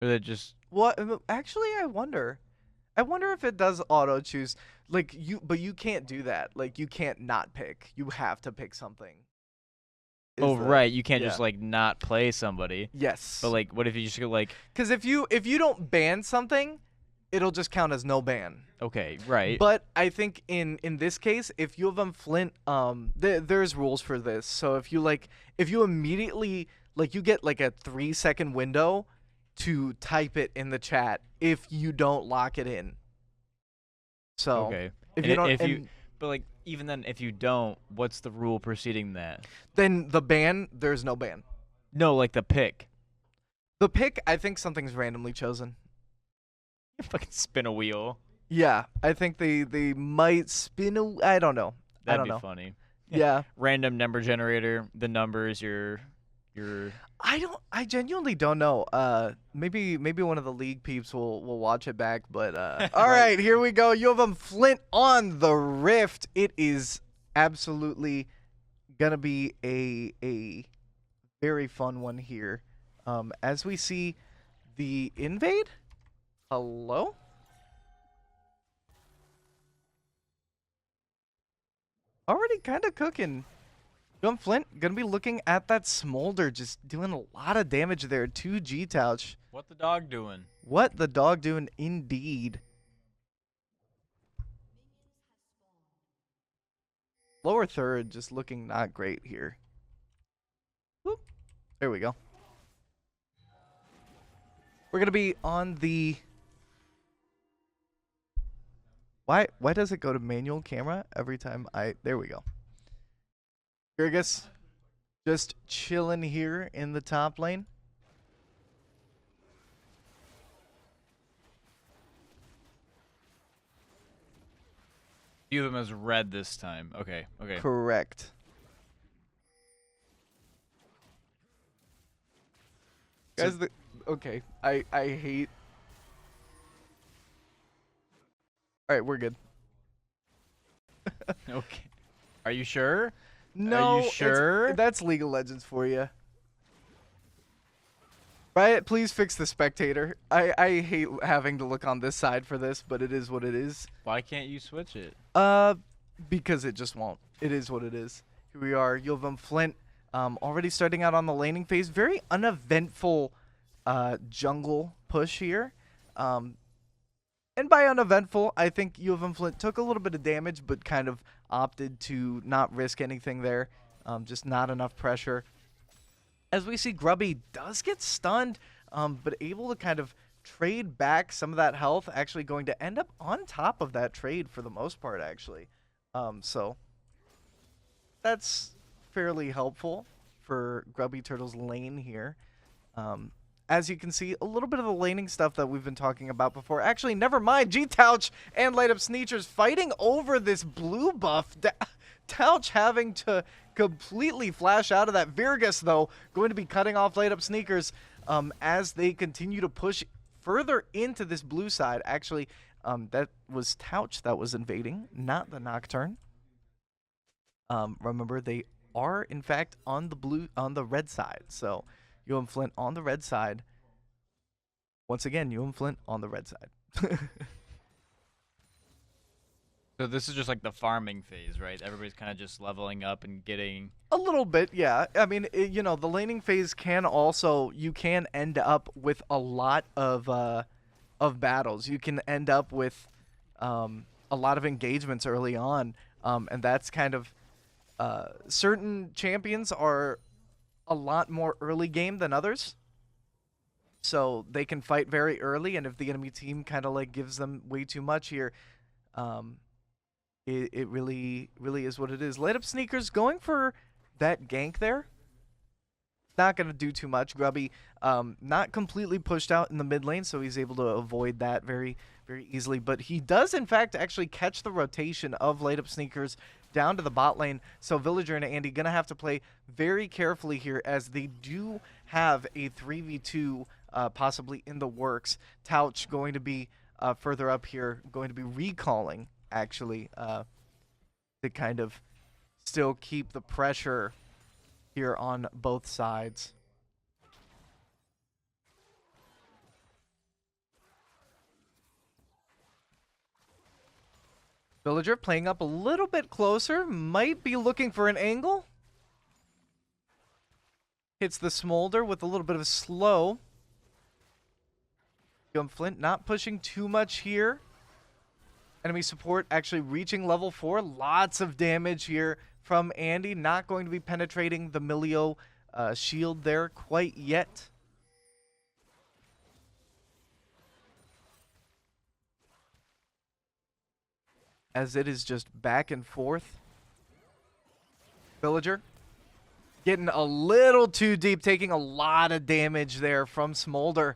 Or they just. What? Actually, I wonder. I wonder if it does auto choose. Like but you can't do that. Like you can't not pick. You have to pick something. Right. You can't just like not play somebody. Yes. But like, what if you just go like? Because if you don't ban something, it'll just count as no ban. Okay. Right. But I think in this case, if UM-Flint, there's rules for this. So if you immediately you get like a 3-second window to type it in the chat if you don't lock it in. So okay. If you don't, but like even then, if you don't, what's the rule preceding that? Then the ban, there's no ban. No, like the pick. The pick, I think something's randomly chosen. You fucking spin a wheel. Yeah, I think they might spin a. I don't know. That'd be funny. Yeah. Random number generator. The numbers your. I genuinely don't know. Maybe one of the league peeps will watch it back. But all right, here we go. UM-Flint on the Rift. It is absolutely gonna be a very fun one here. As we see the invade. Hello. Already kind of cooking. UM-Flint gonna be looking at that Smolder, just doing a lot of damage there. 2 G-Touch. What the dog doing? What the dog doing indeed. Lower third just looking not great here. Whoop. There we go. We're gonna be on the. Why does it go to manual camera every time there we go. Virgus just chilling here in the top lane. View them as red this time. Okay. Correct. Guys, okay. I hate. All right, we're good. Okay. Are you sure? No. Are you sure? That's League of Legends for you. Riot, please fix the spectator. I hate having to look on this side for this, but it is what it is. Why can't you switch it? Because it just won't. It is what it is. Here we are, UM-Flint, already starting out on the laning phase. Very uneventful jungle push here. And by uneventful, I think U of M-Flint took a little bit of damage, but kind of opted to not risk anything there. Just not enough pressure. As we see, Grubby does get stunned, but able to kind of trade back some of that health, actually going to end up on top of that trade for the most part, actually. So that's fairly helpful for Grubby Turtle's lane here. As you can see, a little bit of the laning stuff that we've been talking about before. Actually, never mind. G-Touch and Light Up Sneakers fighting over this blue buff. Touch having to completely flash out of that. Virgus, though, going to be cutting off Light Up Sneakers as they continue to push further into this blue side. Actually, that was Touch that was invading, not the Nocturne. Remember, they are, in fact, on the red side. So UM-Flint on the red side. Once again, UM-Flint on the red side. So this is just like the farming phase, right? Everybody's kind of just leveling up and getting... A little bit, yeah. I mean, the laning phase can also... You can end up with a lot of battles. You can end up with a lot of engagements early on. And that's kind of... certain champions are a lot more early game than others. So they can fight very early, and if the enemy team kind of like gives them way too much here, it really is what it is. Light Up Sneakers going for that gank there. Not going to do too much. Grubby not completely pushed out in the mid lane, so he's able to avoid that very easily. But he does, in fact, actually catch the rotation of Light Up Sneakers down to the bot lane. So Villager and Andy going to have to play very carefully here, as they do have a 3v2 possibly in the works. Touch going to be further up here, going to be recalling, actually, to kind of still keep the pressure here on both sides. Villager playing up a little bit closer, might be looking for an angle. Hits the Smolder with a little bit of a slow. UM-Flint not pushing too much here. Enemy support actually reaching level 4. Lots of damage here from Andy. Not going to be penetrating the Milio shield there quite yet. As it is just back and forth. Villager getting a little too deep, taking a lot of damage there from Smolder.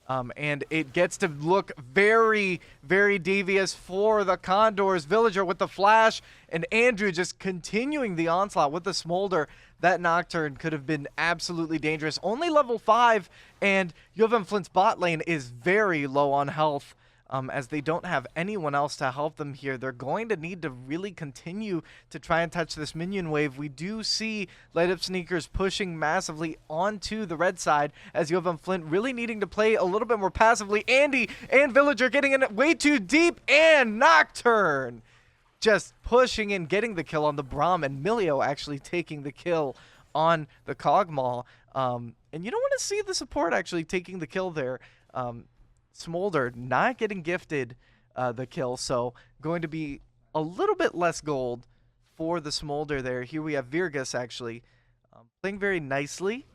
And it gets to look very devious for the Condors. Villager with the flash, and Andrew just continuing the onslaught with the Smolder. That Nocturne could have been absolutely dangerous. Only level 5, and UM-Flint's bot lane is very low on health. As they don't have anyone else to help them here. They're going to need to really continue to try and touch this minion wave. We do see Light Up Sneakers pushing massively onto the red side, as UM-Flint really needing to play a little bit more passively. Andy and Villager getting in way too deep, and Nocturne just pushing in, getting the kill on the Braum, and Milio actually taking the kill on the Cogmaw. And you don't want to see the support actually taking the kill there. Smolder not getting gifted the kill, so going to be a little bit less gold for the Smolder there. Here we have Virgus actually playing very nicely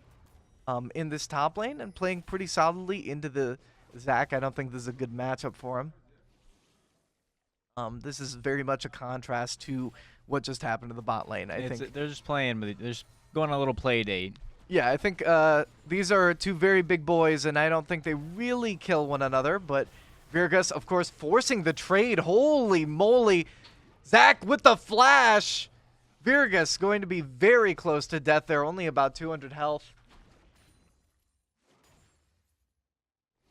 in this top lane and playing pretty solidly into the Zac. I don't think this is a good matchup for him. This is very much a contrast to what just happened to the bot lane. I think they're just playing, they're just going on a little play date. Yeah, I think these are two very big boys, and I don't think they really kill one another, but Virgus, of course, forcing the trade. Holy moly. Zac with the flash. Virgus going to be very close to death there, only about 200 health.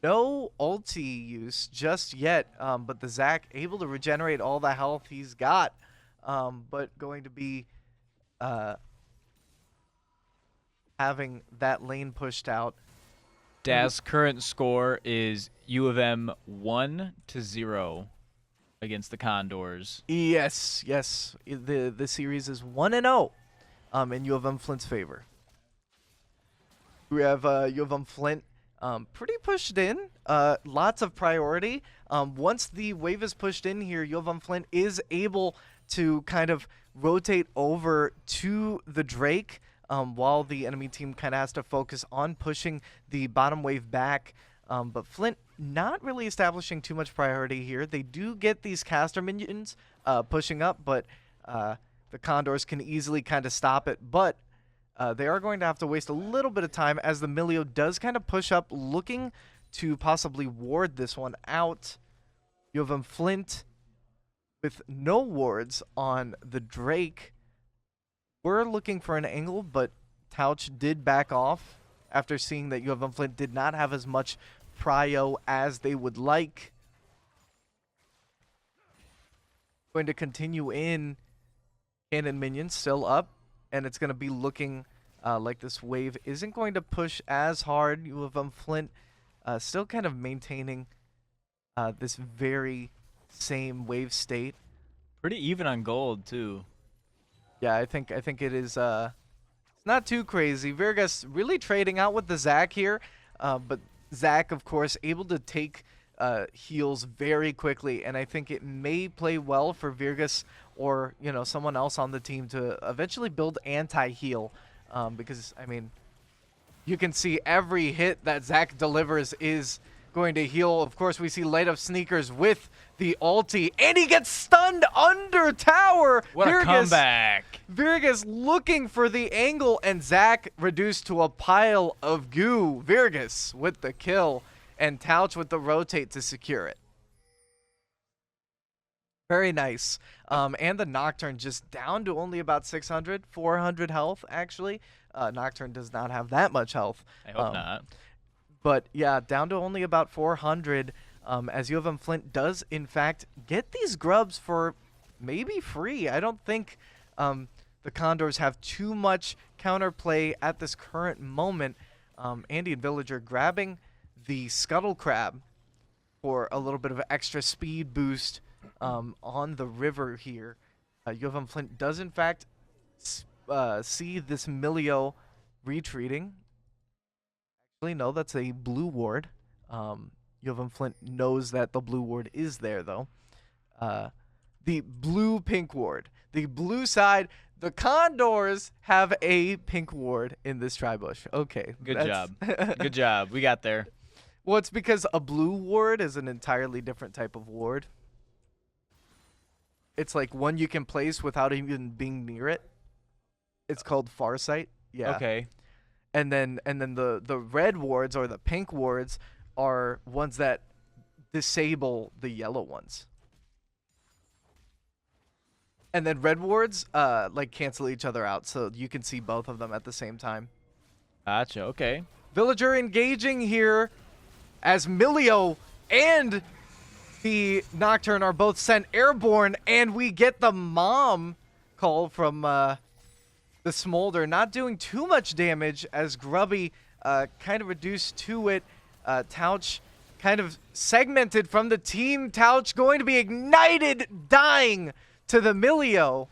No ulti use just yet, but the Zac able to regenerate all the health he's got, but going to be... having that lane pushed out. Daz's current score is U of M 1-0 against the Condors. Yes. The series is 1-0 in U of M Flint's favor. We have U of M Flint Pretty pushed in. Lots of priority. Once the wave is pushed in here, UM-Flint is able to kind of rotate over to the Drake, while the enemy team kind of has to focus on pushing the bottom wave back. But Flint not really establishing too much priority here. They do get these caster minions pushing up, but the Condors can easily kind of stop it. But they are going to have to waste a little bit of time as the Milio does kind of push up, looking to possibly ward this one out. UM-Flint with no wards on the Drake. We're looking for an angle, but Touch did back off after seeing that UM-Flint did not have as much prio as they would like. Going to continue in. Cannon minions still up, and it's going to be looking like this wave isn't going to push as hard. UM-Flint still kind of maintaining this very same wave state. Pretty even on gold too. Yeah, I think it is. It's not too crazy. Virgus really trading out with the Zac here, but Zac, of course, able to take heals very quickly, and I think it may play well for Virgus or someone else on the team to eventually build anti-heal, because I mean, you can see every hit that Zac delivers is going to heal. Of course, we see Light Up Sneakers with the ulti, and he gets stunned under tower. What a comeback. Virgus looking for the angle, and Zac reduced to a pile of goo. Virgus with the kill, and Touch with the rotate to secure it. Very nice. And the Nocturne just down to only about 600, 400 health, actually. Nocturne does not have that much health. I hope not. But yeah, down to only about 400, as UM-Flint does, in fact, get these grubs for maybe free. I don't think the Condors have too much counterplay at this current moment. Andy and Villager grabbing the Scuttle Crab for a little bit of extra speed boost on the river here. UM-Flint does, in fact, see this Milio retreating. Actually, no, that's a blue ward. UM-Flint knows that the blue ward is there, though. The blue-pink ward. The blue side. The Condors have a pink ward in this tri-bush. Okay. Good job. Good job. We got there. Well, it's because a blue ward is an entirely different type of ward. It's like one you can place without even being near it. It's called Farsight. Yeah. Okay. And then the red wards or the pink wards are ones that disable the yellow ones. And then red wards like cancel each other out, so you can see both of them at the same time. Gotcha. Okay. Villager engaging here as Milio and the Nocturne are both sent airborne, and we get the mom call from the Smolder, not doing too much damage as Grubby kind of reduced to it. Touch kind of segmented from the team. Touch going to be ignited, dying to the Milio.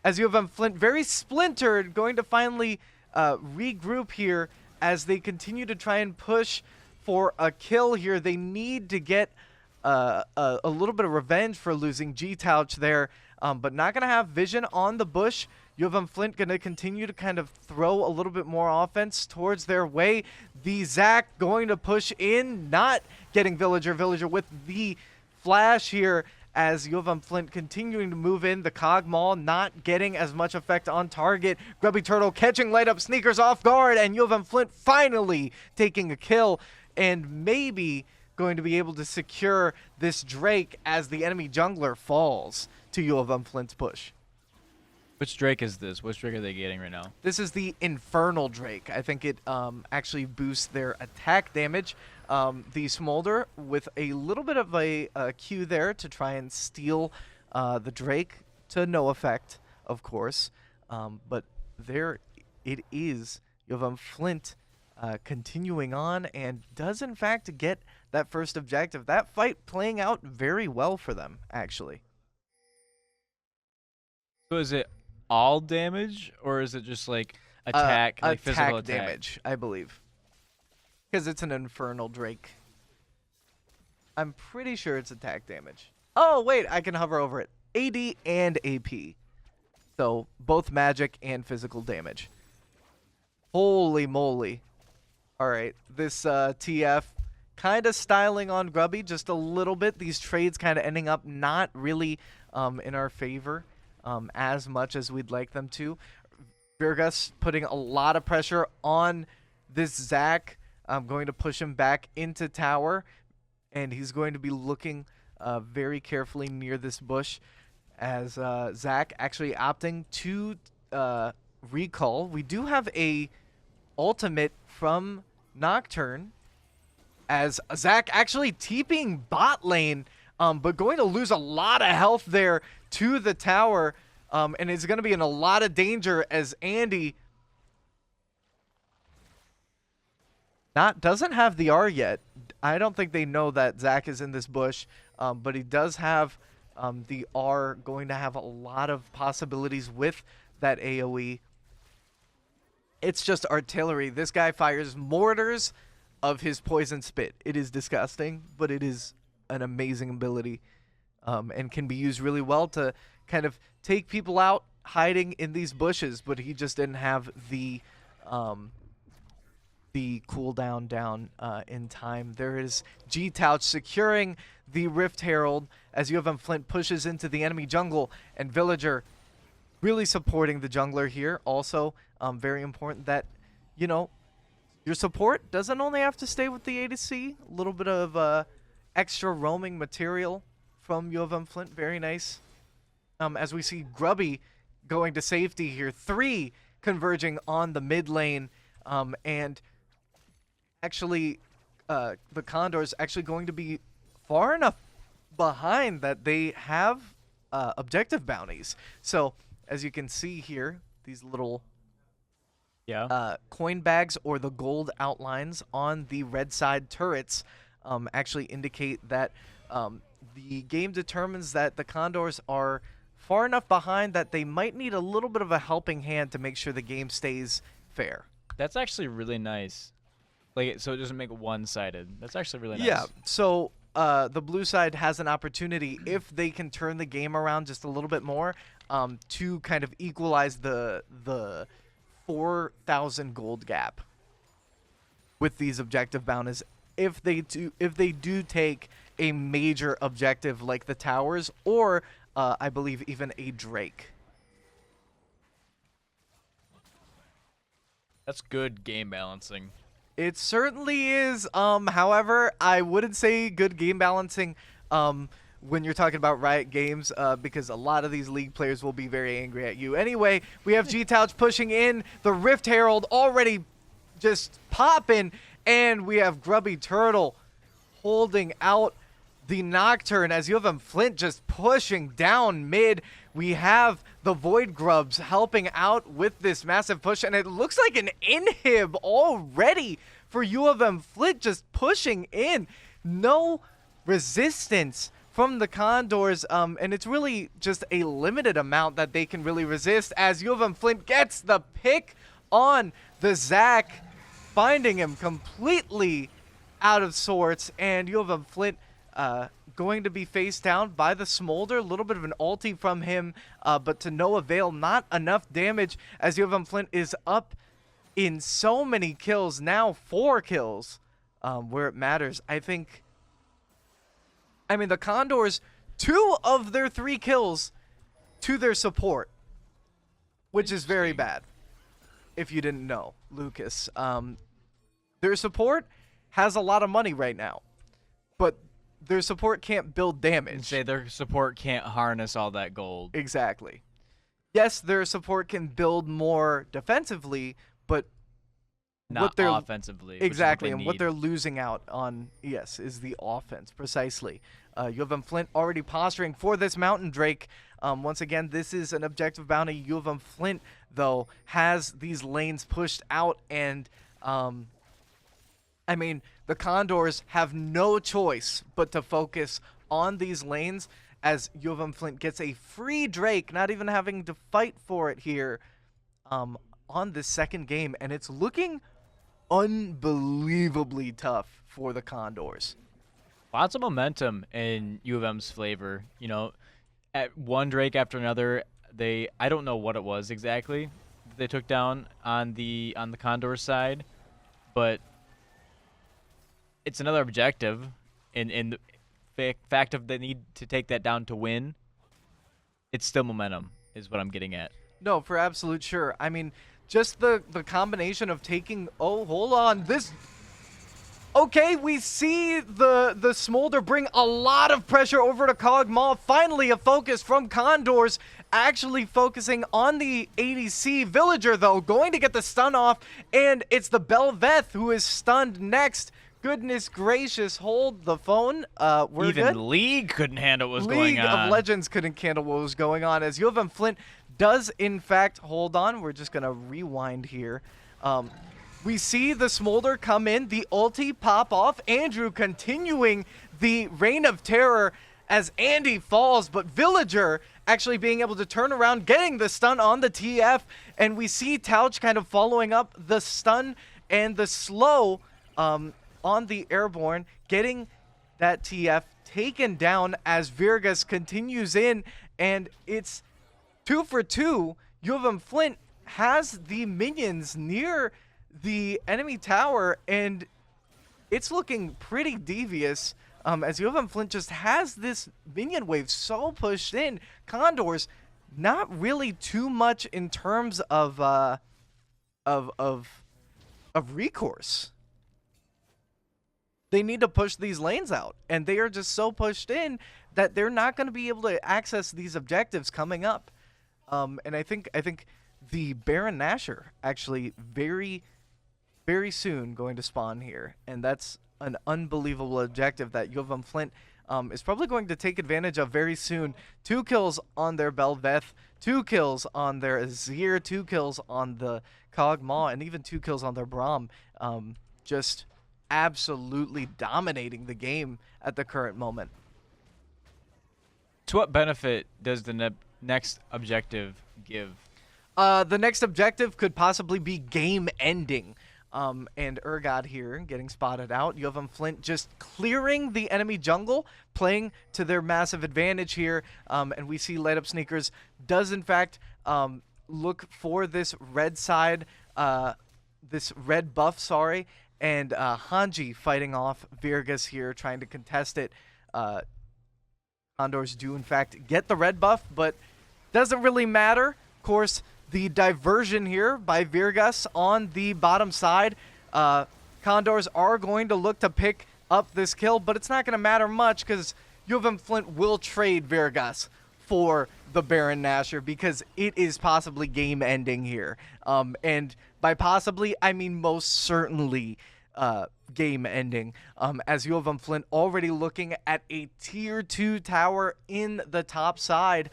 As UM-Flint very splintered, going to finally regroup here as they continue to try and push for a kill here. They need to get a little bit of revenge for losing G-Touch there, but not going to have vision on the bush. UM-Flint going to continue to kind of throw a little bit more offense towards their way. The Zac going to push in, not getting Villager. Villager with the flash here as UM-Flint continuing to move in. The Cog Maul not getting as much effect on target. Grubby Turtle catching Light Up Sneakers off guard, and UM-Flint finally taking a kill and maybe going to be able to secure this Drake as the enemy jungler falls to UM-Flint's push. Which Drake is this? Which Drake are they getting right now? This is the Infernal Drake. I think it actually boosts their attack damage. The Smolder with a little bit of a Q there to try and steal the Drake to no effect, of course. But there it is. UM-Flint continuing on and does in fact get that first objective. That fight playing out very well for them, actually. So is it all damage, or is it just like attack, like physical attack damage, I believe. Because it's an Infernal Drake. I'm pretty sure it's attack damage. Oh, wait, I can hover over it. AD and AP. So, both magic and physical damage. Holy moly. Alright, this TF kind of styling on Grubby just a little bit. These trades kind of ending up not really in our favor as much as we'd like them to. Virgus putting a lot of pressure on this Zac. I'm going to push him back into tower, and he's going to be looking very carefully near this bush as Zac actually opting to recall. We do have a ultimate from Nocturne as Zac actually TPing bot lane, but going to lose a lot of health there to the tower, and is going to be in a lot of danger as Andy doesn't have the R yet. I don't think they know that Zac is in this bush, but he does have the R, going to have a lot of possibilities with that AoE. It's just artillery. This guy fires mortars of his poison spit. It is disgusting, but it is an amazing ability, and can be used really well to kind of take people out hiding in these bushes, but he just didn't have the cooldown down in time. There is G-Touch securing the Rift Herald as UM-Flint pushes into the enemy jungle, and Villager really supporting the jungler here. Also, very important that, you know, your support doesn't only have to stay with the ADC. A little bit of extra roaming material from UM-Flint. Very nice. As we see Grubby going to safety here. 3 converging on the mid lane. And actually, the Condors actually going to be far enough behind that they have objective bounties. So, as you can see here, these little coin bags or the gold outlines on the red side turrets actually indicate that the game determines that the Condors are far enough behind that they might need a little bit of a helping hand to make sure the game stays fair. That's actually really nice. Like, so it doesn't make it one-sided. That's actually really nice. Yeah, so the blue side has an opportunity, if they can turn the game around just a little bit more, to kind of equalize the 4,000 gold gap with these objective bounties. If they do take a major objective like the towers, or I believe even a Drake. That's good game balancing. It certainly is. However, I wouldn't say good game balancing when you're talking about Riot Games, because a lot of these League players will be very angry at you. Anyway, we have G-Touch pushing in. The Rift Herald already just popping. And we have Grubby Turtle holding out the Nocturne as UM-Flint just pushing down mid. We have the Void Grubs helping out with this massive push, and it looks like an inhib already for UM-Flint just pushing in. No resistance from the Condors, and it's really just a limited amount that they can really resist as UM-Flint gets the pick on the Zac, finding him completely out of sorts, and UM-Flint going to be faced down by the Smolder. A little bit of an ulti from him, but to no avail. Not enough damage as UM-Flint is up in so many kills. Now 4 kills where it matters. I mean, the Condors, 2 of their 3 kills to their support, which is very bad, if you didn't know, Lucas. Their support has a lot of money right now, but their support can't build damage. Say their support can't harness all that gold. Exactly. Yes, their support can build more defensively, but not offensively. Exactly, and what they're losing out on, yes, is the offense, precisely. UM-Flint already posturing for this Mountain Drake. Once again, this is an objective bounty. UM-Flint, though, has these lanes pushed out, and I mean, the Condors have no choice but to focus on these lanes as UM-Flint gets a free Drake, not even having to fight for it here on this second game. And it's looking unbelievably tough for the Condors. Lots of momentum in U of M's flavor. You know, at one Drake after another, I don't know what it was exactly that they took down on the Condor side, but it's another objective in the fact of the need to take that down to win. It's still momentum is what I'm getting at. No, for absolute sure. I mean, just the combination of taking. Oh, hold on. This. Okay, we see the Smolder bring a lot of pressure over to Kog'Maw. Finally, a focus from Condors, actually focusing on the ADC. Villager, though, going to get the stun off, and it's the Bel'Veth who is stunned next. Goodness gracious, hold the phone. We're Even good. League couldn't handle what was going on. League of Legends couldn't handle what was going on, as UM-Flint does, in fact, hold on. We're just going to rewind here. We see the Smolder come in, the ulti pop off. Andrew continuing the reign of terror as Andy falls, but Villager actually being able to turn around, getting the stun on the TF, and we see Touch kind of following up the stun and the slow on the Airborne, getting that TF taken down as Virgus continues in, and it's 2 for 2. UM-Flint has the minions near the enemy tower, and it's looking pretty devious as UM-Flint just has this minion wave so pushed in. Condors, not really too much in terms of recourse. They need to push these lanes out, and they are just so pushed in that they're not going to be able to access these objectives coming up. And I think the Baron Nashor actually very soon going to spawn here, and that's an unbelievable objective that UM-Flint is probably going to take advantage of very soon. 2 kills on their Bel'Veth, 2 kills on their Azir, 2 kills on the Kog'Maw, and even 2 kills on their Braum. Just absolutely dominating the game at the current moment. To what benefit does the next objective give? The next objective could possibly be game ending. And Urgot here getting spotted out. UM-Flint just clearing the enemy jungle, playing to their massive advantage here. And we see Light Up Sneakers does in fact look for this red side, this red buff, sorry. And Hanji fighting off Virgus here, trying to contest it. Condors do in fact get the red buff, but doesn't really matter. Of course, the diversion here by Virgus on the bottom side. Condors are going to look to pick up this kill, but it's not going to matter much because UM-Flint will trade Virgus for the Baron Nashor because it is possibly game ending here. And by possibly, I mean most certainly game ending, as UM-Flint already looking at a tier 2 tower in the top side.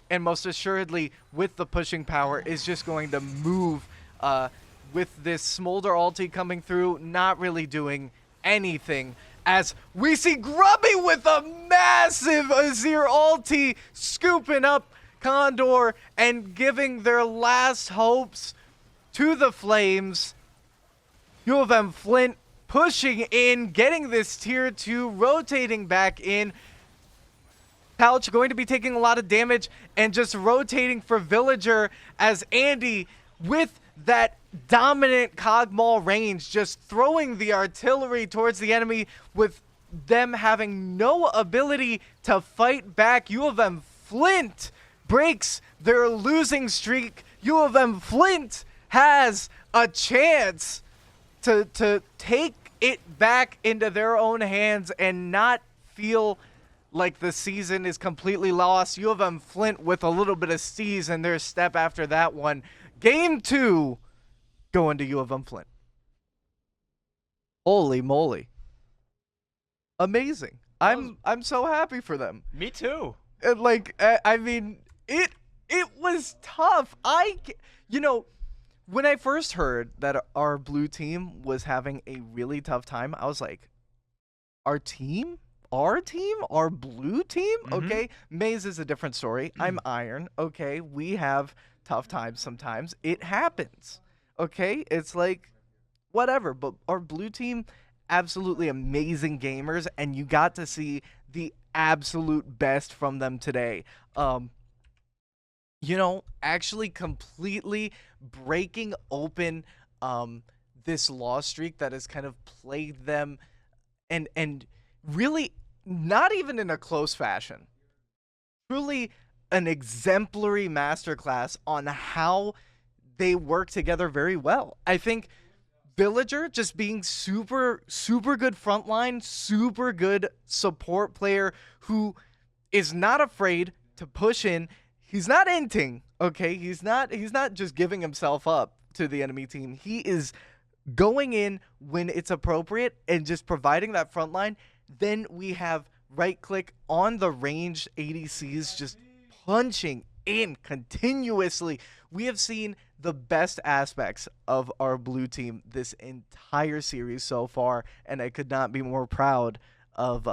And most assuredly, with the pushing power, is just going to move with this Smolder ulti coming through, not really doing anything. As we see Grubby with a massive Azir ulti, scooping up Condor and giving their last hopes to the Flames. UM-Flint pushing in, getting this tier 2, rotating back in. Pouch going to be taking a lot of damage and just rotating for Villager as Andy with that dominant Kog'Maw range just throwing the artillery towards the enemy with them having no ability to fight back. UM-Flint breaks their losing streak. UM-Flint has a chance to take it back into their own hands and not feel like the season is completely lost. UM-Flint with a little bit of steez in their step after that one. Game 2 going to UM-Flint. Holy moly. Amazing. I'm so happy for them. Me too. And I mean, it was tough. When I first heard that our blue team was having a really tough time, I was like, our team? Our team? Our blue team? Okay, Maze is a different story. I'm Iron. Okay, we have tough times sometimes. It happens. Okay, it's like, whatever. But our blue team, absolutely amazing gamers, and you got to see the absolute best from them today. Um, actually completely breaking open this loss streak that has kind of plagued them, and really not even in a close fashion. Truly an exemplary masterclass on how they work together very well. I think Villager just being super, super good frontline, super good support player who is not afraid to push in. He's not inting, okay? He's not just giving himself up to the enemy team. He is going in when it's appropriate and just providing that front line. Then we have right click on the ranged ADCs just punching in continuously. We have seen the best aspects of our blue team this entire series so far, and I could not be more proud of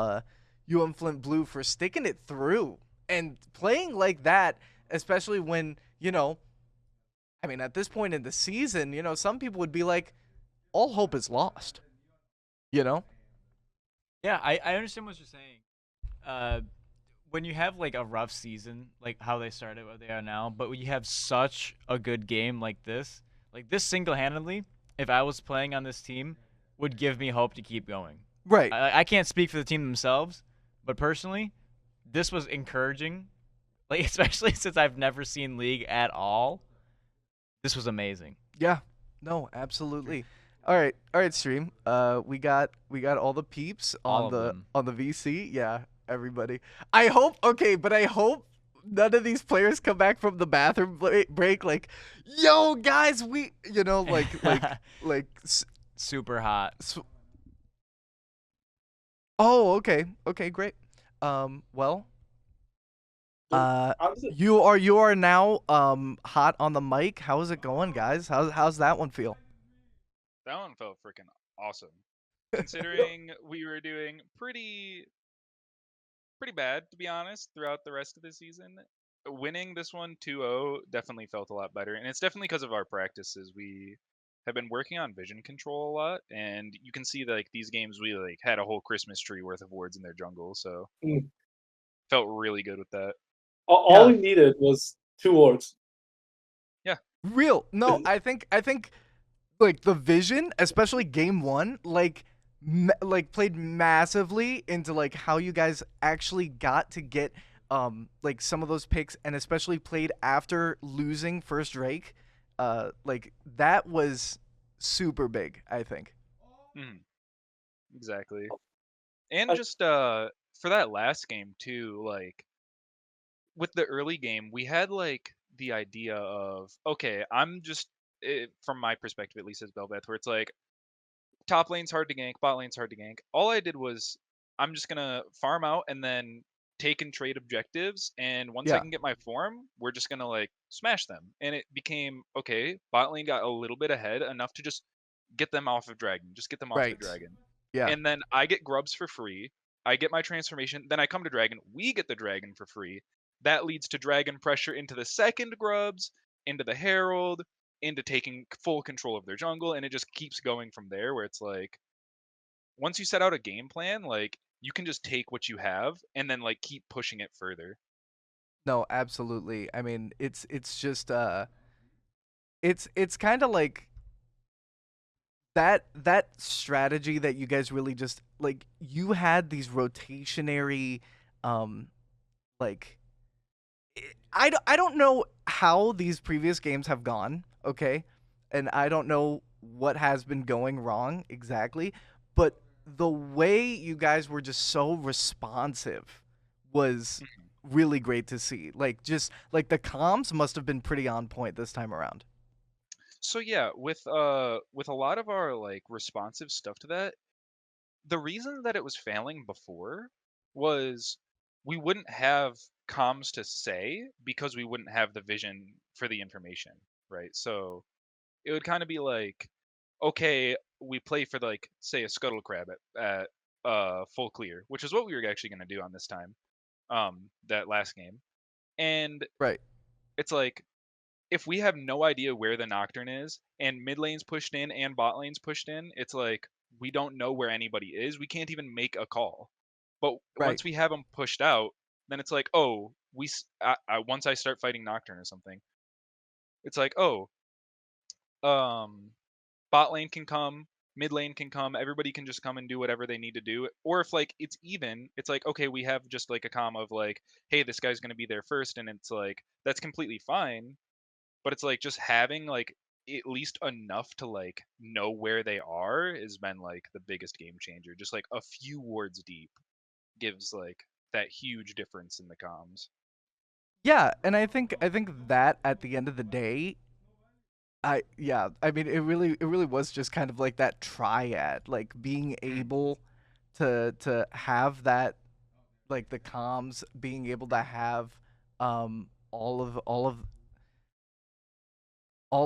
UM-Flint Blue for sticking it through and playing like that, especially when, at this point in the season, some people would be like, all hope is lost, you know? Yeah, I understand what you're saying. Uh, when you have like a rough season, like how they started, where they are now, but when you have such a good game like this single-handedly, if I was playing on this team, would give me hope to keep going. Right. I can't speak for the team themselves, but personally, this was encouraging. Like especially since I've never seen League at all, this was amazing. Yeah. No, absolutely. All right, stream. We got all the peeps All on of the them. VC. Yeah, everybody. But I hope none of these players come back from the bathroom break like, "Yo, guys, we, like Super hot. oh, okay. Okay, great. Well, you are now hot on the mic. How is it going, guys? How's that one feel? That one felt freaking awesome. Considering we were doing pretty bad to be honest throughout the rest of the season. Winning this one 2-0 definitely felt a lot better, and it's definitely because of our practices. We have been working on vision control a lot, and you can see that, like, these games we like had a whole Christmas tree worth of wards in their jungle, so Mm. felt really good with that. All Yeah. we needed was 2 words. Yeah. Real. No, I think like the vision, especially game 1, like played massively into like how you guys actually got to get like some of those picks, and especially played after losing first Drake. Like that was super big, I think. Mhm. Exactly. And I, just for that last game too, like with the early game, we had like the idea of, okay, from my perspective at least as Belveth, where it's like top lane's hard to gank, bot lane's hard to gank. All I did was I'm just gonna farm out and then take and trade objectives, and once I Yeah. can get my form, we're just gonna like smash them. And it became okay. Bot lane got a little bit ahead, enough to just get them off of dragon, just get them off the Right. dragon, Yeah. and then I get grubs for free. I get my transformation, then I come to dragon. We get the dragon for free. That leads to dragon pressure into the second grubs, into the herald, into taking full control of their jungle, and it just keeps going from there. Where it's like once you set out a game plan, like you can just take what you have and then like keep pushing it further. No, absolutely. I mean, it's just it's kind of like that strategy that you guys really just like, you had these rotationary um like I don't know how these previous games have gone, okay? And I don't know what has been going wrong exactly, but the way you guys were just so responsive was Mhm. really great to see. Like, just like the comms must have been pretty on point this time around. So yeah, with a lot of our like responsive stuff to that, the reason that it was failing before was we wouldn't have comms to say because we wouldn't have the vision for the information, right? So it would kind of be like, okay, we play for like say a scuttle crab at full clear, which is what we were actually going to do on this time, that last game, and Right. it's like if we have no idea where the Nocturne is and mid lane's pushed in and bot lane's pushed in, it's like we don't know where anybody is. We can't even make a call. But Right. once we have them pushed out, then it's like, oh, once I start fighting Nocturne or something, it's like, oh, bot lane can come, mid lane can come, everybody can just come and do whatever they need to do. Or if like it's even, it's like, okay, we have just like a comm of like, hey, this guy's gonna be there first, and it's like that's completely fine. But it's like just having like at least enough to like know where they are has been like the biggest game changer. Just like a few wards deep gives like that huge difference in the comms. Yeah, and I think that at the end of the day, I mean it really was just kind of like that triad, like being Mm. able to have that, like the comms, being able to have all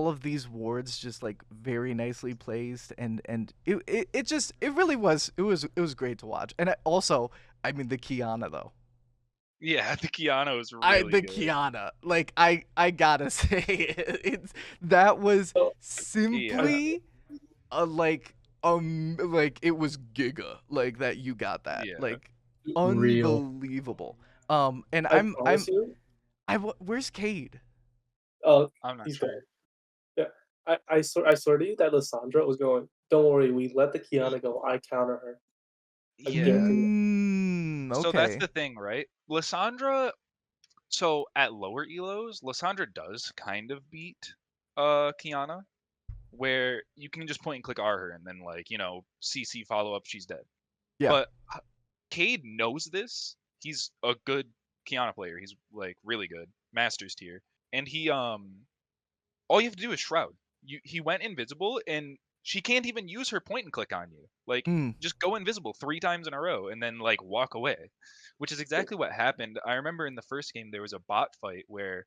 of these wards just like very nicely placed, and it really was great to watch. And also, I mean, the Kiana though. Yeah, the Kiana was I really the good. Kiana, like I gotta say that was So, Yeah. simply like it was giga, like that you got that, Yeah. like Real. unbelievable. And I promise you, where's Cade? I'm not he's sure. gone. Yeah, I swear to you that Lissandra was going. Don't worry, we let the Kiana go. I counter her. I Yeah. guarantee you. So that's Okay. the thing, right? Lissandra, so at lower elos, Lissandra does kind of beat Kiana, where you can just point and click R her and then like, CC follow up, she's dead. Yeah. But Cade knows this. He's a good Kiana player. He's like really good, masters tier. And he all you have to do is shroud. He went invisible and she can't even use her point and click on you. Like Mm. just go invisible 3 times in a row and then like walk away. Which is exactly what happened. I remember in the first game there was a bot fight where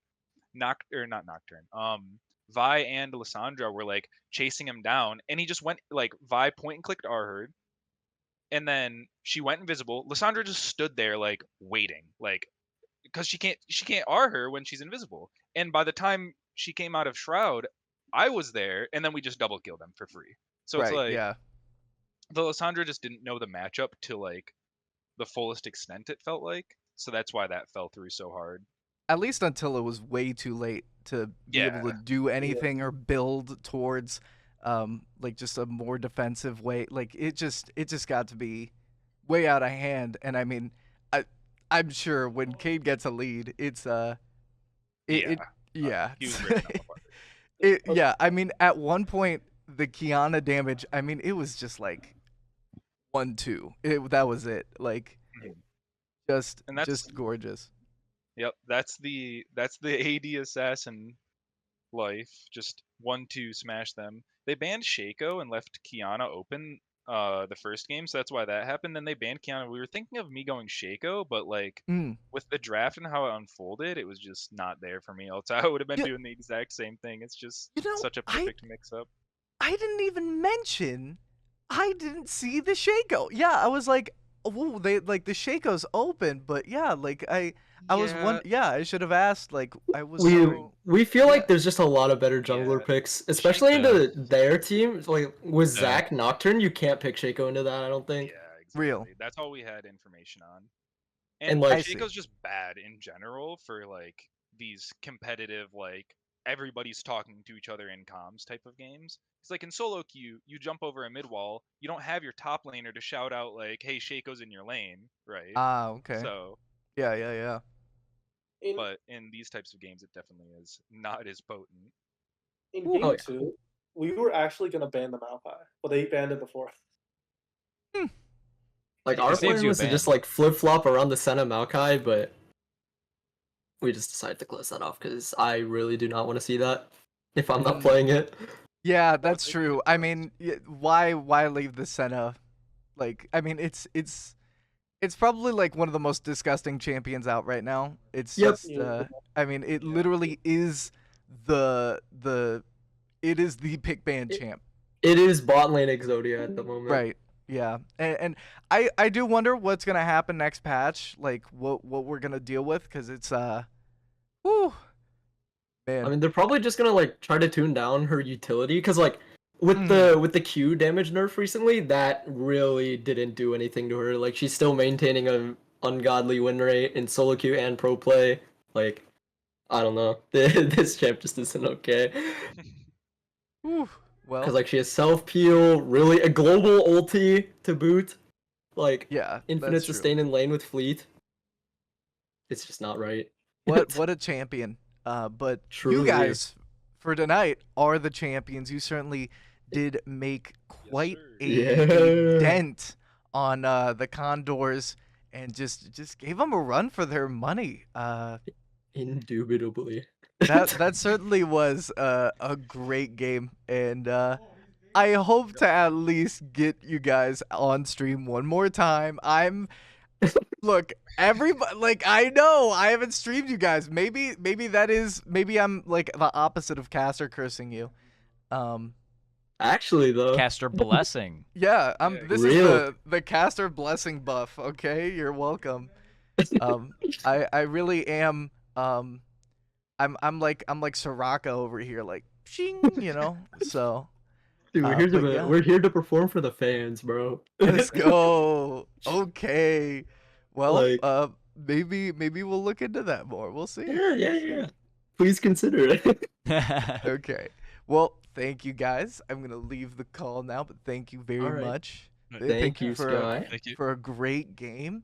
not Nocturne. Vi and Lissandra were like chasing him down and he just went like Vi point and clicked R herd and then she went invisible. Lissandra just stood there like waiting, like because she can't R her when she's invisible. And by the time she came out of Shroud, I was there, and then we just double killed them for free. So it's Right. like Yeah. the Lissandra just didn't know the matchup to like the fullest extent. It felt like, so that's why that fell through so hard. At least until it was way too late to be able to Yeah, do anything or build towards like just a more defensive way. Like it just got to be way out of hand. And I mean, I'm sure when Cade gets a lead, it's yeah, yeah. he was ripping them apart. Yeah, I mean, at one point the Kiana damage, I mean, it was just like 1-2. That was it. Like Mhm. just And that's just gorgeous. yep, that's the AD assassin life. Just 1-2 smash them. They banned Shaco and left Kiana open the first game, so that's why that happened. Then they banned Kiana. We were thinking of me going Shaco, but like Mm. with the draft and how it unfolded, it was just not there for me. Else I would have been Yeah, doing the exact same thing. It's just you know, such a I perfect mix up. I didn't even mention I didn't see the Shaco. Yeah, I was like, oh, they like the Shaco's open, but yeah, like I was Yeah, I should have asked. Like I was We wondering. we feel Yeah, like there's just a lot of better jungler yeah. picks, especially Shaco. into their team. Like with Yeah, Zac Nocturne, you can't pick Shaco into that, I don't think. yeah, real. exactly. That's all we had information on. And And I like see. Shaco's just bad in general for like these competitive like everybody's talking to each other in comms type of games. It's like in solo queue, you jump over a mid wall, you don't have your top laner to shout out like, "Hey, Shaco's in your lane," right? Ah, okay. So, Yeah, yeah, yeah. In but in these types of games, it definitely is not as potent. in Ooh. oh game yeah. two, we were actually gonna ban the Maokai, but they banned it before. Hmm. Like It our saves plan you a was to ban. just like flip flop around the Senna Maokai, but we just decided to close that off because I really do not want to see that if I'm not Mm. playing it. Yeah, Oh, that's they did true. it I for us. mean, why leave the Senna? Like, I mean, it's probably like one of the most disgusting champions out right now. It's Yep. just Yeah. I mean, it Yeah. literally is the it is the pick ban It, champ. it is bot lane Exodia at the moment. Right. Yeah. And I do wonder what's going to happen next patch, like what we're going to deal with, cuz it's whew, Man. I mean, they're probably just gonna like try to tune down her utility because like with the Q damage nerf recently, that really didn't do anything to her. Like she's still maintaining a ungodly win rate in solo queue and pro play. Like I don't know, this champ just isn't okay. Whew. Because Well, like she has self peel, really a global ulti to boot, like yeah, infinite that's true. sustain in lane with fleet. It's just not right. What a champion. But you Truly. guys for tonight are the champions. You certainly did make quite sir. a Yeah. dent on the Condors and just gave them a run for their money. Indubitably. That certainly was a great game, and I hope to at least get you guys on stream one more time. Look, everybody, like, I know I haven't streamed you guys. Maybe I'm like the opposite of Caster cursing you. Actually though. Caster blessing. Yeah, Yeah, this Really? is the Caster blessing buff. Okay, you're welcome. I really am. I'm like Soraka over here, like, shing, you know. So Dude, but yeah. we're here to perform for the fans, bro. Let's go. Okay. Well, Like- maybe we'll look into that more. We'll see. Yeah. Please consider it. Okay. Well, thank you guys. I'm gonna leave the call now, but thank you very All right. much. Right. Thank you, for Sky. Thank you. for a great game.